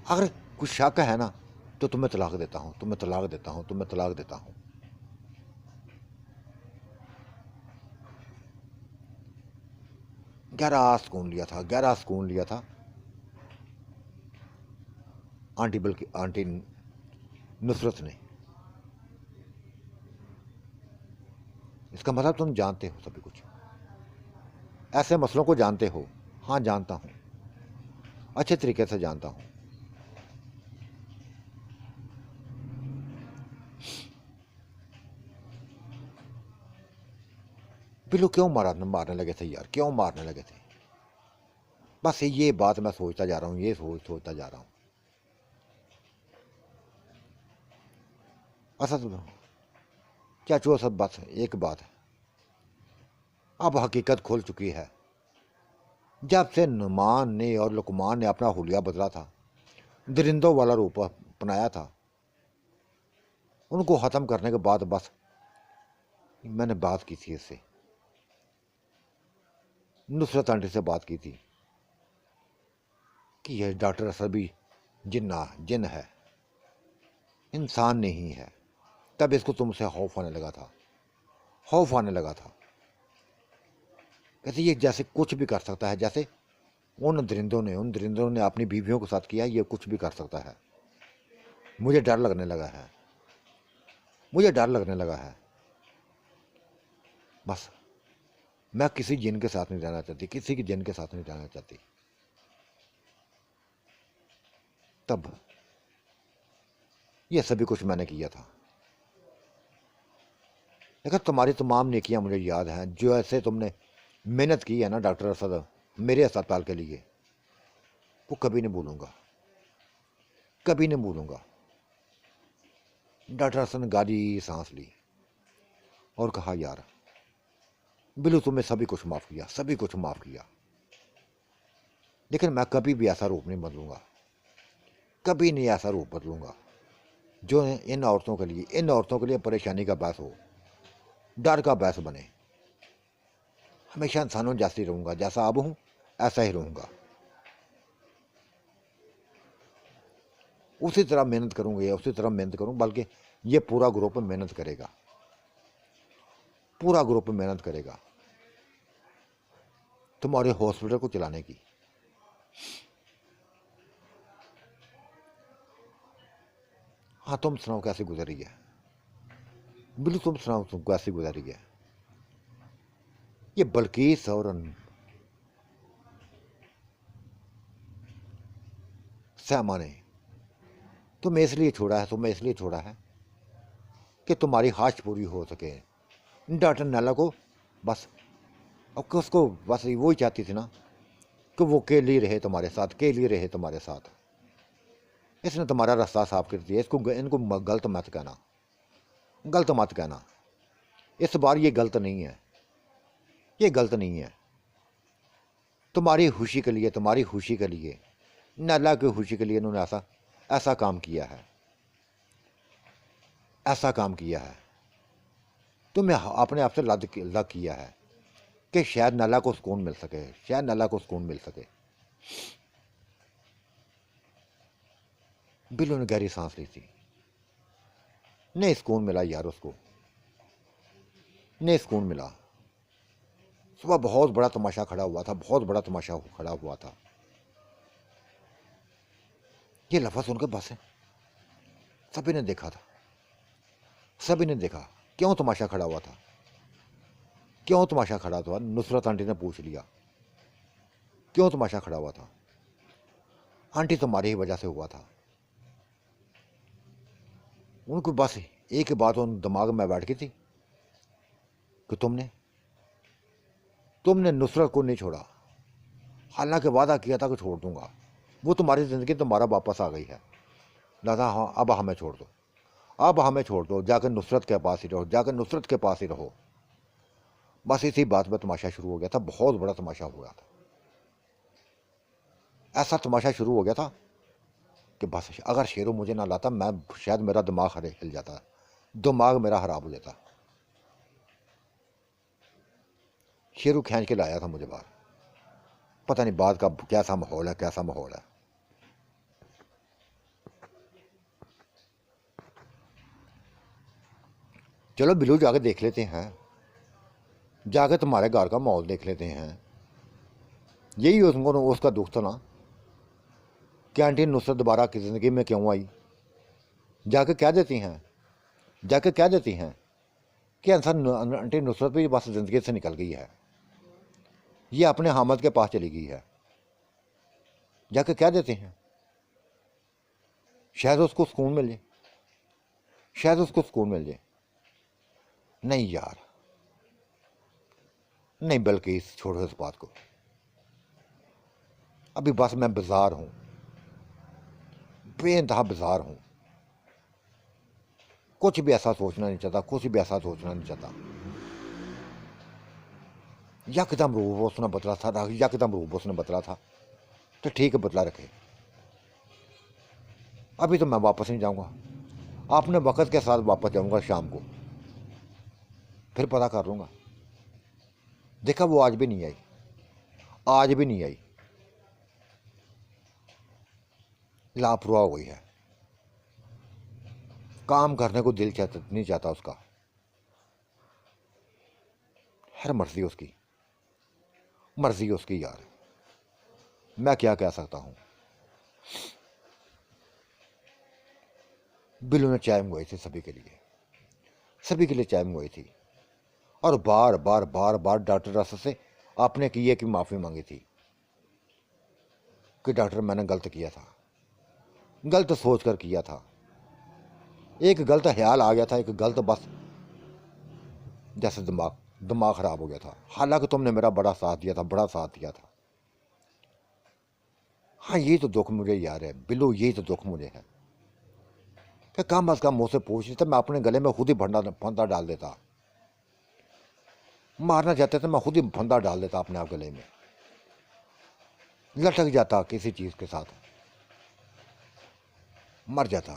अगर कुछ शक है ना तो तुम्हें तलाक देता हूं, तुम्हें तलाक देता हूं, तुम्हें तलाक देता हूं। गहरा सुकून लिया था, गहरा सुकून लिया था आंटी, बल्कि आंटी नुसरत ने। इसका मतलब तुम जानते हो सभी कुछ, ऐसे मसलों को जानते हो। हाँ जानता हूं, अच्छे तरीके से जानता हूं। बिल्लू क्यों मारने लगे थे यार, क्यों मारने लगे थे? बस ये बात मैं सोचता जा रहा हूं, ये सोचता जा रहा हूं। असद चाचू, असद बस एक बात है, अब हकीकत खुल चुकी है। जब से नुमान ने और लुकमान ने अपना हुलिया बदला था, दरिंदों वाला रूप अपनाया था, उनको ख़त्म करने के बाद बस मैंने बात की थी इससे, नुसरत आंटी से बात की थी कि यह डॉक्टर असद भी जिन है, इंसान नहीं है। तब इसको तुमसे खौफ आने लगा था, खौफ आने लगा था। कहते ये जैसे कुछ भी कर सकता है, जैसे उन दरिंदों ने अपनी बीवियों के साथ किया, ये कुछ भी कर सकता है। मुझे डर लगने लगा है, मुझे डर लगने लगा है। बस मैं किसी जिन के साथ नहीं रहना चाहती, किसी की जिन के साथ नहीं रहना चाहती। तब ये सभी कुछ मैंने किया था। लेकिन तुम्हारी तमाम नेकियां मुझे याद हैं, जो ऐसे तुमने मेहनत की है ना डॉक्टर असद मेरे अस्पताल के लिए, वो कभी नहीं भूलूंगा, कभी नहीं भूलूंगा। डॉक्टर असद ने गाली सांस ली और कहा, यार बिल्लू तुम्हें सभी कुछ माफ़ किया, सभी कुछ माफ़ किया, लेकिन मैं कभी भी ऐसा रूप नहीं बदलूंगा, कभी नहीं ऐसा रूप बदलूंगा जो इन औरतों के लिए परेशानी का बायस हो, डर का बायस बने। हमेशा इंसानों जैसे रहूंगा, जैसा अब हूं ऐसा ही रहूंगा, उसी तरह मेहनत करूंगा, उसी तरह मेहनत करूं। बल्कि ये पूरा ग्रुप मेहनत करेगा, पूरा ग्रुप मेहनत करेगा तुम्हारे हॉस्पिटल को चलाने की। हाँ तुम सुनाओ कैसे गुजरी है, बिल्कुल तुम सुनाओ तुम कैसे गुजरी है। ये बल्कीस और सैमा ने तुम्हें इसलिए छोड़ा है, तुम्हें इसलिए छोड़ा है कि तुम्हारी ख्वाहिश पूरी हो सके। डॉक्टर नैला को बस, अब उसको बस वही चाहती थी ना कि वो के लिए रहे तुम्हारे साथ, के लिए रहे तुम्हारे साथ। इसने तुम्हारा रास्ता साफ कर दिया। इनको गलत मत कहना, गलत मत कहना। इस बार ये गलत नहीं है, ये गलत नहीं है। तुम्हारी खुशी के लिए, तुम्हारी खुशी के लिए, नैला की खुशी के लिए इन्होंने ऐसा काम किया है, ऐसा काम किया है। तुम्हें अपने आप से लग किया है। कि शायद नाला को सुकून मिल सके, शायद नाला को सुकून मिल सके। बिल्लू ने गहरी सांस ली थी। नहीं सुकून मिला यार उसको, नहीं सुकून मिला। सुबह बहुत बड़ा तमाशा खड़ा हुआ था, बहुत बड़ा तमाशा खड़ा हुआ था। ये लफ्ज़ सुनकर बस है, सभी ने देखा था, सभी ने देखा। क्यों तमाशा खड़ा हुआ था, क्यों तमाशा खड़ा हुआ? नुसरत आंटी ने पूछ लिया, क्यों तमाशा खड़ा हुआ था? आंटी तुम्हारी ही वजह से हुआ था। उनको बस एक ही बात उन दिमाग में बैठ गई थी कि तुमने नुसरत को नहीं छोड़ा, हालांकि वादा किया था कि छोड़ दूंगा। वो तुम्हारी ज़िंदगी तुम्हारा वापस आ गई है, दादा हाँ अब हमें छोड़ दो, अब हमें छोड़ दो, जाकर नुसरत के पास ही रहो, जाकर नुसरत के पास ही रहो। बस इसी बात में तमाशा शुरू हो गया था, बहुत बड़ा तमाशा हुआ था। ऐसा तमाशा शुरू हो गया था कि बस अगर शेरू मुझे ना लाता, मैं शायद मेरा दिमाग हिल जाता, दिमाग मेरा खराब हो जाता। शेरू खींच के लाया था मुझे बाहर। पता नहीं बात का कैसा माहौल है, कैसा माहौल है। चलो बिल्लू जाके देख लेते हैं, जाके तुम्हारे घर का माहौल देख लेते हैं। यही उसका दुख था ना कि आंटी नुसरत दोबारा की ज़िंदगी में क्यों आई। जाके कह देती हैं, जाके कह देती हैं कि आंटी नुसरत भी बस ज़िंदगी से निकल गई है, ये अपने हामिद के पास चली गई है। जाके कह देते हैं, शायद उसको सुकून मिल जाए, शायद उसको सुकून मिल जाए। नहीं यार नहीं, बल्कि छोड़ो इस बात को। अभी बस मैं बाजार हूं, बेइंतहा बाजार हूं। कुछ भी ऐसा सोचना नहीं चाहता, कुछ भी ऐसा सोचना नहीं चाहता। यकदम रूप उसने बदला था, यकदम रूप उसने बदला था, तो ठीक है बदला रखे। अभी तो मैं वापस नहीं जाऊंगा, आपने वक़्त के साथ वापस जाऊंगा शाम को, फिर पता कर लूंगा। देखा वो आज भी नहीं आई, आज भी नहीं आई, लापरवाह हो गई है। काम करने को दिल नहीं चाहता उसका। हर मर्जी उसकी, मर्जी उसकी यार, मैं क्या कह सकता हूं। बिल्लू ने चाय मंगवाई थी सभी के लिए, सभी के लिए चाय मंगवाई थी, और बार बार बार बार डॉक्टर असद से आपने किए कि माफ़ी मांगी थी कि डॉक्टर मैंने गलत किया था, गलत सोच कर किया था, एक गलत ख्याल आ गया था, एक गलत बस जैसे दिमाग खराब हो गया था। हालांकि तुमने मेरा बड़ा साथ दिया था, बड़ा साथ दिया था। हाँ ये तो दुख मुझे यार है बिल्लू, यही तो दुख मुझे है कि कम अज कम मुझसे पूछ लेते, मैं अपने गले में खुद ही फंदा डाल देता। मारना चाहते थे मैं खुद ही फंदा डाल देता अपने आप गले में, लटक जाता किसी चीज़ के साथ, मर जाता।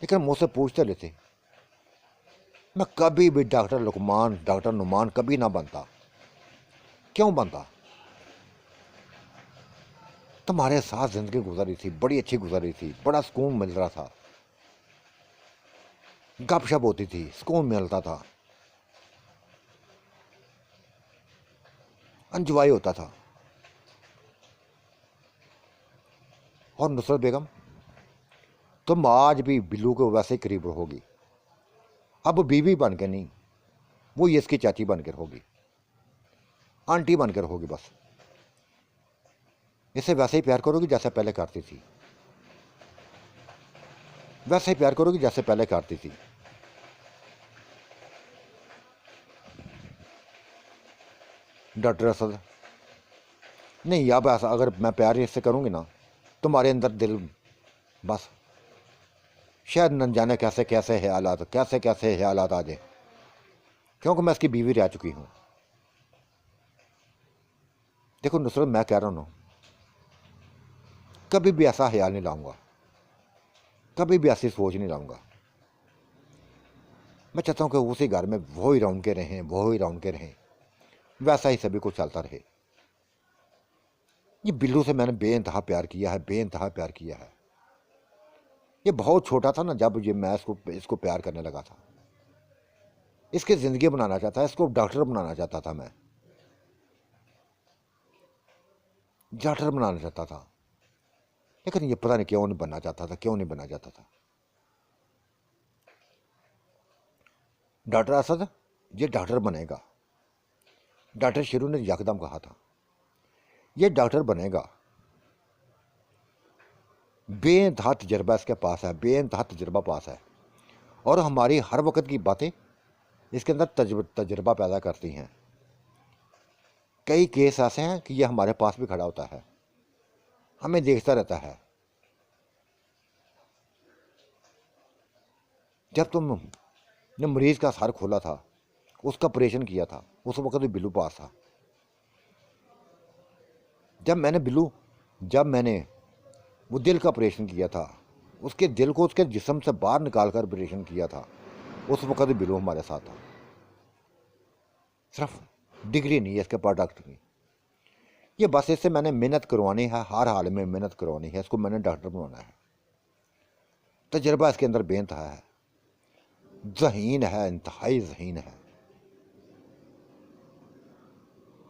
लेकिन मुझसे पूछते लेते, मैं कभी भी डॉक्टर लुकमान, डॉक्टर नुमान कभी ना बनता। क्यों बनता? तुम्हारे साथ जिंदगी गुजरी थी, बड़ी अच्छी गुजरी थी, बड़ा सुकून मिल रहा था, गपशप होती थी, सुकून मिलता था, एंजॉय होता था। और नुसरत बेगम तुम आज भी बिल्लू को वैसे ही करीब रहोगी, अब बीवी बन के नहीं, वो ये इसकी चाची बन के रहोगी, आंटी बन के रहोगी। बस इसे वैसे ही प्यार करोगी जैसे पहले करती थी, वैसे ही प्यार करोगी जैसे पहले करती थी। डॉक्टर असद नहीं, अब ऐसा अगर मैं प्यार इससे करूंगी ना, तुम्हारे अंदर दिल बस शायद न जाने कैसे कैसे ख्यालात, कैसे कैसे ख्यालात आ जाए, क्योंकि मैं इसकी बीवी रह चुकी हूँ। देखो नुसरत, मैं कह रहा हूँ कभी भी ऐसा ख्याल नहीं लाऊंगा, कभी भी ऐसी सोच नहीं लाऊंगा। मैं चाहता हूँ कि उसी घर में वो ही रौन के रहें, वो ही रौन के रहें, वैसा ही सभी कुछ चलता रहे। ये बिल्लू से मैंने बेइंतहा प्यार किया है, बेइंतहा प्यार किया है। ये बहुत छोटा था ना जब ये मैं इसको प्यार करने लगा था। इसकी ज़िंदगी बनाना चाहता, इसको डॉक्टर बनाना चाहता था मैं, डॉक्टर बनाना चाहता था। लेकिन ये पता नहीं क्यों नहीं बनना चाहता था, क्यों नहीं बनना चाहता था। डॉक्टर असद ये डॉक्टर बनेगा। डॉक्टर शेरू ने यकदम कहा था ये डॉक्टर बनेगा। बेइंतहा तजर्बा इसके पास है, बेइंतहा तजर्बा पास है। और हमारी हर वक्त की बातें इसके अंदर तजर्बा पैदा करती हैं। कई केस ऐसे हैं कि ये हमारे पास भी खड़ा होता है, हमें देखता रहता है। जब तुमने मरीज का सर खोला था, उसका ऑपरेशन किया था, उस वक्त भी बिल्लू पास था। जब मैंने वो दिल का ऑपरेशन किया था, उसके दिल को उसके जिस्म से बाहर निकाल कर ऑपरेशन किया था, उस वक्त भी बिल्लू हमारे साथ था। सिर्फ डिग्री नहीं है इसके पास डॉक्टर की। ये बस इससे मैंने मेहनत करवानी है, हर हाल में मेहनत करवानी है, इसको मैंने डॉक्टर बनवाना है। तजर्बा इसके अंदर बेइंतहा है, ज़हीन है, इंतहाई ज़हीन है।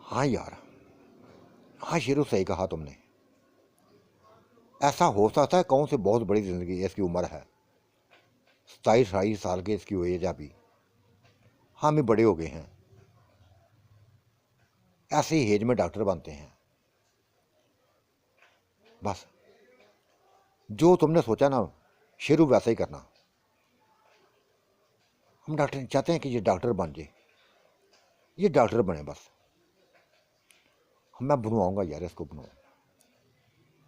हाँ यार, हाँ शेरू सही कहा तुमने। ऐसा हो सकता है कौन से बहुत बड़ी ज़िंदगी है, इसकी उम्र है 27-28 साल की इसकी एज है अभी। हम भी बड़े हो गए हैं, ऐसे ही एज में डॉक्टर बनते हैं। बस जो तुमने सोचा ना शेरू वैसा ही करना। हम डॉक्टर चाहते हैं कि ये डॉक्टर बन जाए, ये डॉक्टर बने बस। मैं बनवाऊंगा यार, इसको बनवाऊँ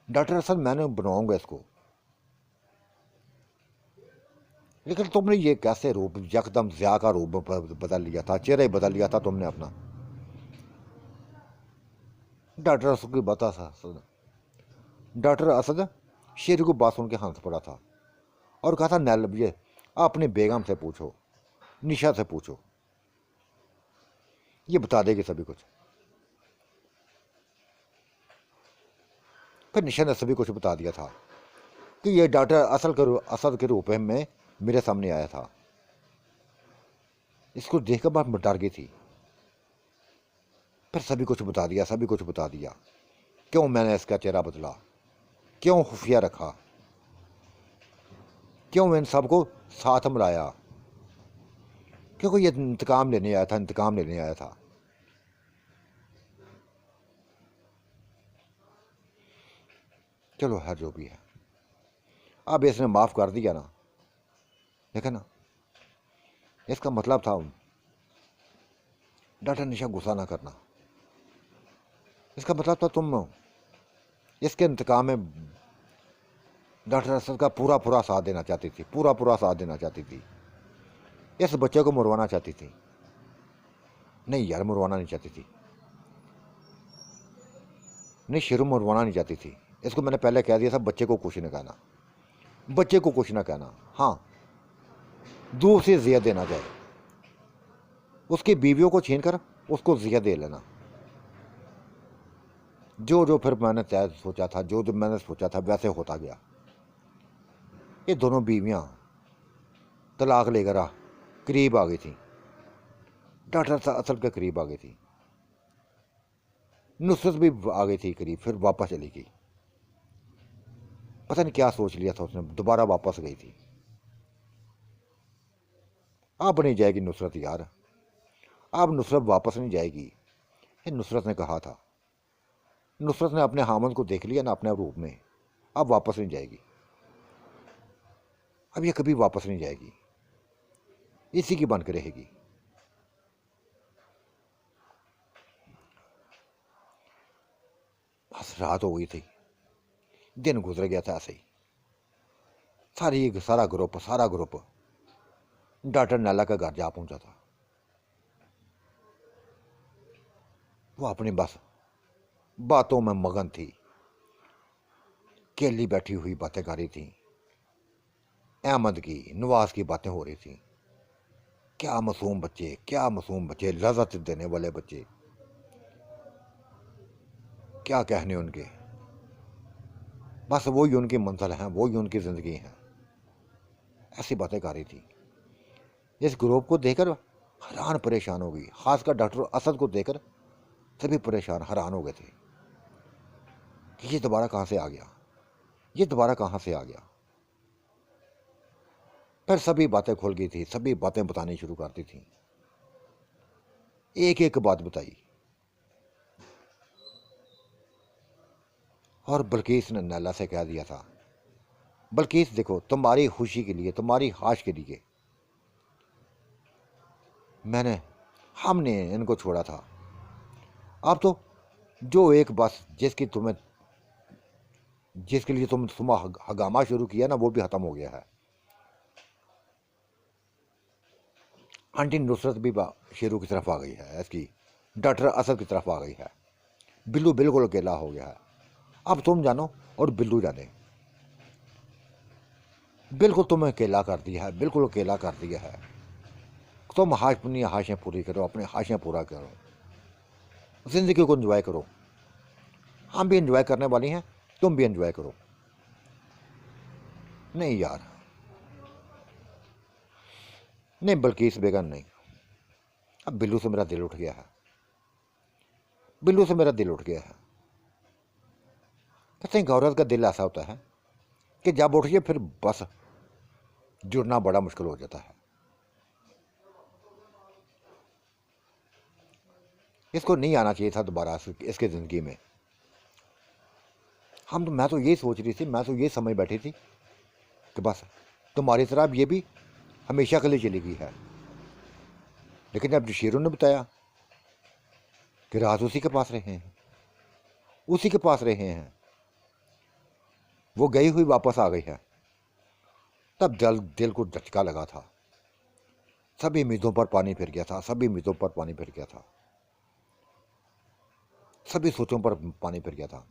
डॉक्टर असल मैंने बनवाऊंगा इसको। लेकिन तुमने ये कैसे रूप यकदम ज़िया का रूप बदल लिया था, चेहरा ही बदल लिया था तुमने अपना। डॉक्टर असद की बता था। डॉक्टर असद शेर को बात सुन के हंस पड़ा था और कहा था नैल ये अपने बेगम से पूछो, निशा से पूछो, ये बता देगी सभी कुछ। फिर निशा ने सभी कुछ बता दिया था कि ये डॉक्टर असद के रूप में मेरे सामने आया था। इसको देखकर बहुत डर गई थी। फिर सभी कुछ बता दिया, सभी कुछ बता दिया। क्यों मैंने इसका चेहरा बदला, क्यों खुफिया रखा, क्यों इन सबको साथ मिलाया, क्योंकि ये इंतकाम लेने आया था, इंतकाम लेने आया था। चलो हर जो भी है, अब इसने माफ़ कर दिया ना, देखा ना, इसका मतलब था डॉक्टर निशा गुस्सा ना करना। इसका मतलब था तुम इसके इंतकाम में डॉक्टर असद का पूरा पूरा साथ देना चाहती थी, पूरा पूरा साथ देना चाहती थी। इस बच्चे को मरवाना चाहती थी। नहीं यार, मरवाना नहीं चाहती थी, नहीं शेरू मरवाना नहीं चाहती थी। इसको मैंने पहले कह दिया था बच्चे को कुछ न कहना, बच्चे को कुछ ना कहना। हाँ, दूर से जिया देना जाए, उसकी बीवियों को छीन कर उसको जिया दे लेना। जो जो फिर मैंने तय सोचा था, जो जो मैंने सोचा था वैसे होता गया। ये दोनों बीवियां तलाक लेकर करीब आ गई थी, डॉक्टर असल के करीब आ गई थी। नुसरत भी आ गई थी करीब, फिर वापस चली गई। पता नहीं क्या सोच लिया था उसने, दोबारा वापस गई थी। अब नहीं जाएगी नुसरत यार, अब नुसरत वापस नहीं जाएगी। ये नुसरत ने कहा था, नुसरत ने अपने हामद को देख लिया ना अपने रूप में, अब वापस नहीं जाएगी। अब ये कभी वापस नहीं जाएगी, इसी की बन के रहेगी। बस रात हो गई थी, दिन गुजर गया था ऐसे ही। सारा ग्रुप डॉक्टर नाला का घर जा पहुंचा था। वो अपनी बस बातों में मगन थी, केली बैठी हुई बातें कर रही थी। अहमद की, नवाज की बातें हो रही थी। क्या मासूम बच्चे, क्या मासूम बच्चे, लज़्ज़त देने वाले बच्चे। क्या कहने उनके, बस वही उनकी मंजिल है, वही उनकी ज़िंदगी है। ऐसी बातें कर रही थी। इस ग्रुप को देखकर हैरान परेशान हो गई, खासकर डॉक्टर असद को देखकर सभी परेशान हैरान हो गए थे कि ये दोबारा कहाँ से आ गया, ये दोबारा कहाँ से आ गया। फिर सभी बातें खुल गई थी, सभी बातें बतानी शुरू करती थी, एक एक बात बताई। और बल्किस ने नैला से कह दिया था, बल्किस देखो, तुम्हारी खुशी के लिए, तुम्हारी हाश के लिए हमने इनको छोड़ा था। अब तो जो एक बस जिसके लिए तुम हगामा शुरू किया ना, वो भी खत्म हो गया है। आंटी नुसरत भी शेरू की तरफ आ गई है, इसकी डॉक्टर असद की तरफ आ गई है। बिल्लू बिल्कुल अकेला हो गया है। अब तुम जानो और बिल्लू जाने, बिल्कुल तुम्हें अकेला कर दिया है, बिल्कुल अकेला कर दिया है। तुम अपनी हाशें पूरी करो, अपने हाशें पूरा करो, जिंदगी को एंजॉय करो। हम भी एंजॉय करने वाली हैं, तुम भी एंजॉय करो। नहीं यार, नहीं बल्किस बेगम नहीं। अब बिल्लू से मेरा दिल उठ गया है, बिल्लू से मेरा दिल उठ गया है। कहते हैं औरत का दिल ऐसा होता है कि जब उठ गया फिर बस जुड़ना बड़ा मुश्किल हो जाता है। इसको नहीं आना चाहिए था दोबारा इसके ज़िंदगी में। मैं तो ये सोच रही थी, मैं तो ये समझ बैठी थी कि बस तुम्हारी तरह अब ये भी हमेशा के लिए चली गई है। लेकिन अब शेरों ने बताया कि राज उसी के पास रहे हैं, उसी के पास रहे हैं, वो गई हुई वापस आ गई है। तब दिल को झटका लगा था, सभी उम्मीदों पर पानी फिर गया था, सभी उम्मीदों पर पानी फिर गया था, सभी सोचों पर पानी फिर गया था।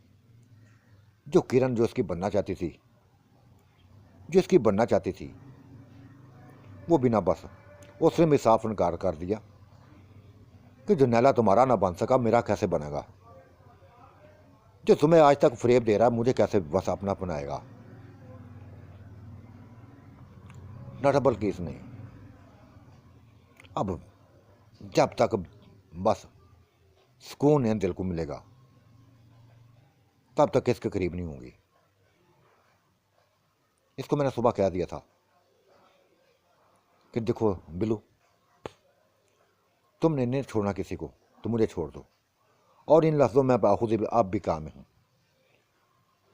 जो किरण जो इसकी बनना चाहती थी, जो इसकी बनना चाहती थी, वो बिना बस उसने भी साफ इनकार कर दिया कि जो नैला तुम्हारा ना बन सका, मेरा कैसे बनेगा। जो तुम्हें आज तक फरेब दे रहा है, मुझे कैसे बस अपना बनाएगा। ना डबल केस नहीं। अब जब तक बस सुकून है दिल को मिलेगा, तब तक इसके करीब नहीं होंगी। इसको मैंने सुबह कह दिया था कि देखो बिल्लू, तुमने नहीं छोड़ना किसी को, तो मुझे छोड़ दो। और इन लफ्ज़ों में खुद अब भी काम हूँ।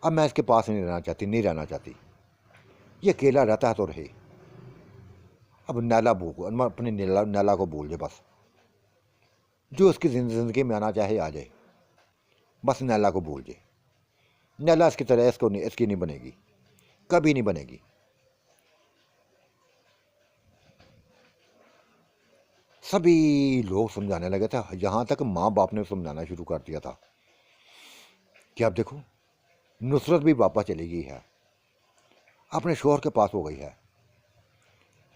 अब मैं इसके पास नहीं रहना चाहती, नहीं रहना चाहती। ये अकेला रहता है तो रहे। अब नैला भूल, अपनी नैला को भूल जाए बस। जो उसकी ज़िंदगी में आना चाहे आ जाए, बस नैला को भूल जाए। नैला इसकी तरह इसकी नहीं बनेगी, कभी नहीं बनेगी। सभी लोग समझाने लगे थे, यहाँ तक माँ बाप ने समझाना शुरू कर दिया था कि अब देखो नुसरत भी वापस चली गई है, अपने शोहर के पास हो गई है,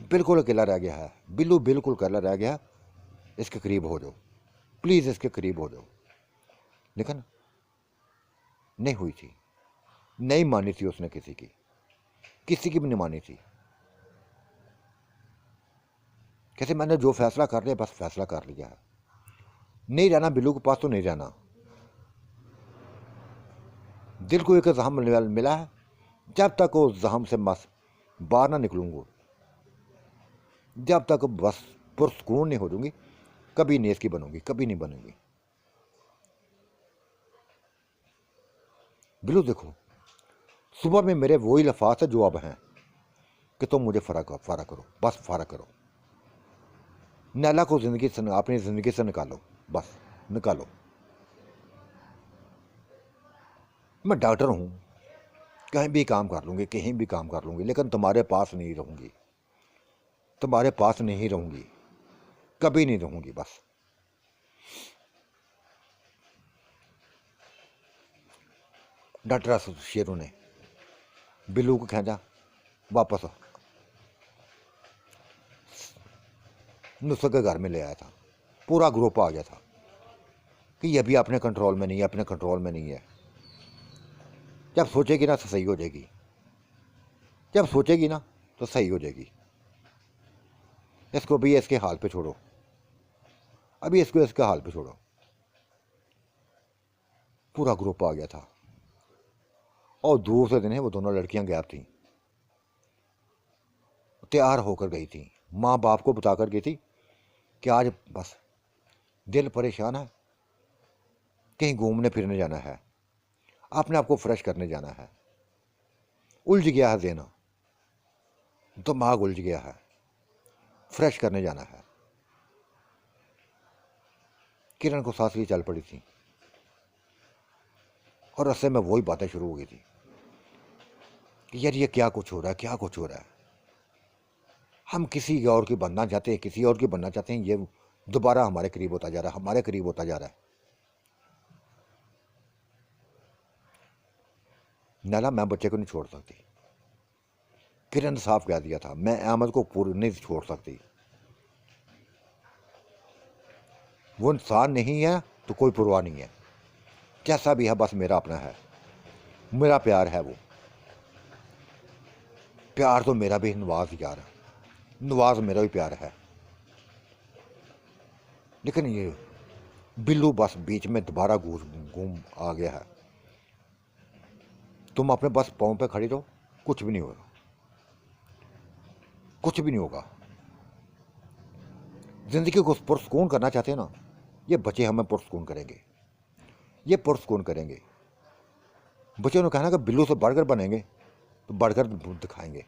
बिल्कुल अकेला रह गया है। बिल्लू बिल्कुल अकेला रह गया, इसके करीब हो जाओ, प्लीज़ इसके करीब हो जाओ। लेकिन नहीं हुई थी, नहीं मानी थी उसने किसी की भी नहीं मानी थी। कैसे मैंने जो फैसला कर लिया, बस फैसला कर लिया है। नहीं रहना बिल्लू के पास तो नहीं रहना। दिल को एक जहम मिला है, जब तक वो जहम से बस बाहर ना निकलूंगा, जब तक बस पुरसकून नहीं हो जाऊंगी, कभी नहीं इसकी बनूंगी, कभी नहीं बनूंगी। बिल्लू देखो, सुबह में मेरे वही लफाज है जो अब हैं कि तुम मुझे फारा करो, बस फारा करो। नैला को अपनी ज़िंदगी से निकालो, बस निकालो। मैं डॉक्टर हूँ, कहीं भी काम कर लूँगी, कहीं भी काम कर लूँगी, लेकिन तुम्हारे पास नहीं रहूँगी, तुम्हारे पास नहीं रहूँगी, कभी नहीं रहूँगी बस। डॉक्टर शेरू ने बिल्लू को खींचा वापस नुसरत के घर में ले आया था। पूरा ग्रुप आ गया था। कि ये अभी अपने कंट्रोल में नहीं है, अपने कंट्रोल में नहीं है। जब सोचेगी ना तो सही हो जाएगी, जब सोचेगी ना तो सही हो जाएगी। इसको भी इसके हाल पे छोड़ो, अभी इसको इसके हाल पे छोड़ो। पूरा ग्रुप आ गया था और दूर से दिन है वो दोनों लड़कियां गायब थी, तैयार होकर गई थी, माँ बाप को बताकर गई थी कि आज बस दिल परेशान है, कहीं घूमने फिरने जाना है, अपने आप को फ्रेश करने जाना है। उलझ गया है देना, दिमाग उलझ गया है, फ्रेश करने जाना है। किरण को सांस ली चल पड़ी थी और रस्ते में वही बातें शुरू हो गई थी कि यार ये क्या कुछ हो रहा है, क्या कुछ हो रहा है। हम किसी और की बनना चाहते हैं, किसी और की बनना चाहते हैं, ये दोबारा हमारे करीब होता जा रहा है, हमारे करीब होता जा रहा है। नैला मैं बच्चे को नहीं छोड़ सकती, किरण ने साफ कह दिया था, मैं अहमद को पूरी नहीं छोड़ सकती। वो इंसान नहीं है तो कोई परवाह नहीं है, जैसा भी है बस मेरा अपना है, मेरा प्यार है। वो प्यार तो मेरा भी नवाज यार, नवाज मेरा भी प्यार है। लेकिन ये बिल्लू बस बीच में दोबारा घूम आ गया है। तुम अपने बस पाँव पे खड़ी रहो, कुछ भी नहीं होगा, कुछ भी नहीं होगा। जिंदगी को पुरस्कून करना चाहते हैं ना, ये बच्चे हमें पुरस्कून करेंगे, ये पुरस्कून करेंगे। बच्चों ने कहना कि बिल्लू से बढ़कर बनेंगे तो बढ़कर दिखाएंगे।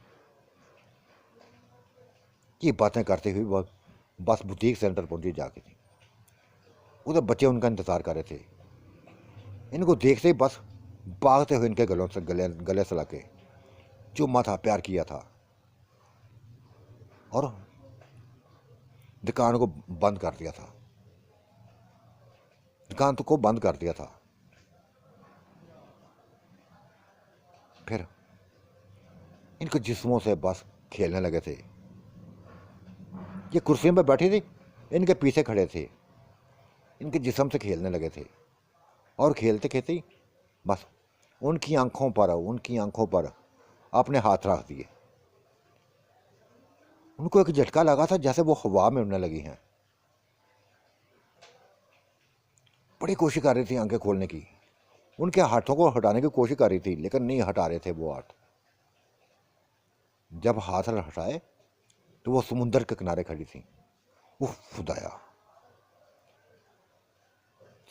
ये बातें करते हुए बस बुटीक सेंटर पहुंची जाके थी, उधर बच्चे उनका इंतजार कर रहे थे। इनको देखते ही बस भागते हुए इनके गलों से गले से लगे, चुम्मा था, प्यार किया था और दुकान को बंद कर दिया था, दुकान को बंद कर दिया था। फिर इनके जिस्मों से बस खेलने लगे थे। ये कुर्सियों पर बैठी थी, इनके पीछे खड़े थे, इनके जिस्म से खेलने लगे थे और खेलते खेलते ही बस उनकी आंखों पर अपने हाथ रख दिए। उनको एक झटका लगा था जैसे वो हवा में उड़ने लगी हैं। बड़ी कोशिश कर रही थी आंखें खोलने की, उनके हाथों को हटाने की कोशिश कर रही थी लेकिन नहीं हटा रहे थे वो हाथ। जब हाथ हटाए तो वो समुंदर के किनारे खड़ी थी। उफ खुदाया,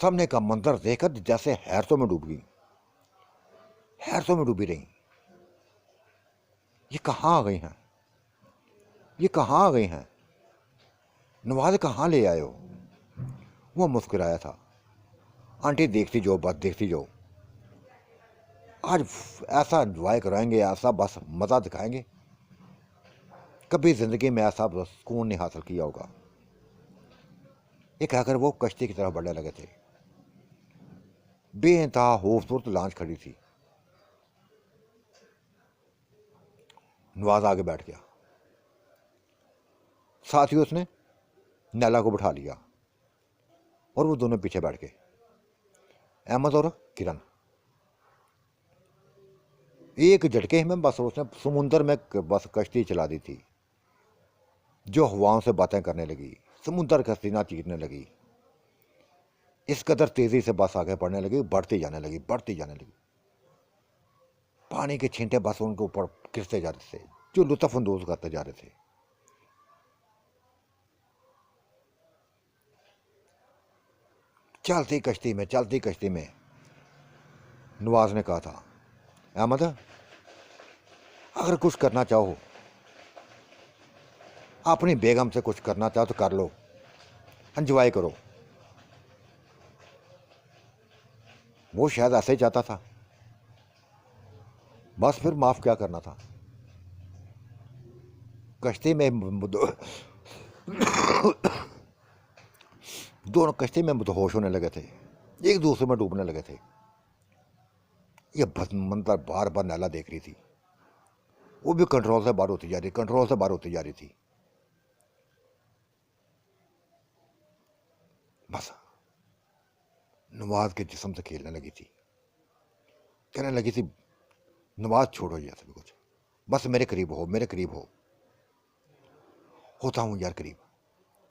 सामने का मंजर देखकर जैसे हैरतों में डूब गई, हैरतों में डूबी रही। ये कहाँ आ गई हैं, ये कहाँ आ गई हैं, नवाज कहाँ ले आए हो। वो मुस्कुराया था, आंटी देखती जो, बस देखती जो, आज ऐसा एंजॉय कराएंगे, ऐसा बस मज़ा दिखाएंगे, कभी ज़िंदगी में ऐसा सुकून नहीं हासिल किया होगा। ये कहकर वो कश्ती की तरफ बढ़ने लगे थे। बेइंतहा खूबसूरत लॉन्च खड़ी थी। नवाज आगे बैठ गया, साथ ही उसने नैला को बिठा लिया और वो दोनों पीछे बैठ गए, अहमद और किरण। एक झटके में बस उसने समुंदर में बस कश्ती चला दी थी, जो हवाओं से बातें करने लगी, समुंदर का सीना चीरने लगी। इस कदर तेजी से बस आगे बढ़ने लगी, बढ़ती जाने लगी, बढ़ती जाने लगी। पानी के छींटे बस उनके ऊपर गिरते जा रहे थे, जो लुत्फ अंदोज करते जा रहे थे। चलती कश्ती में नवाज ने कहा था, अहमद अगर कुछ करना चाहो, अपनी बेगम से कुछ करना चाहो तो कर लो, एंजॉय करो। वो शायद ऐसे ही चाहता था, बस फिर माफ क्या करना था। कश्ती में दोनों कश्ती में मुतहोश होने लगे थे, एक दूसरे में डूबने लगे थे। ये मंतर बार बार नैला देख रही थी, वो भी कंट्रोल से बाहर होती जा रही, कंट्रोल से बाहर होती जा रही थी। बस नवाज के जिस्म से खेलने लगी थी। कहने लगी थी, नवाज छोड़ो ये सब कुछ, बस मेरे करीब हो, मेरे करीब हो। होता हूँ यार करीब।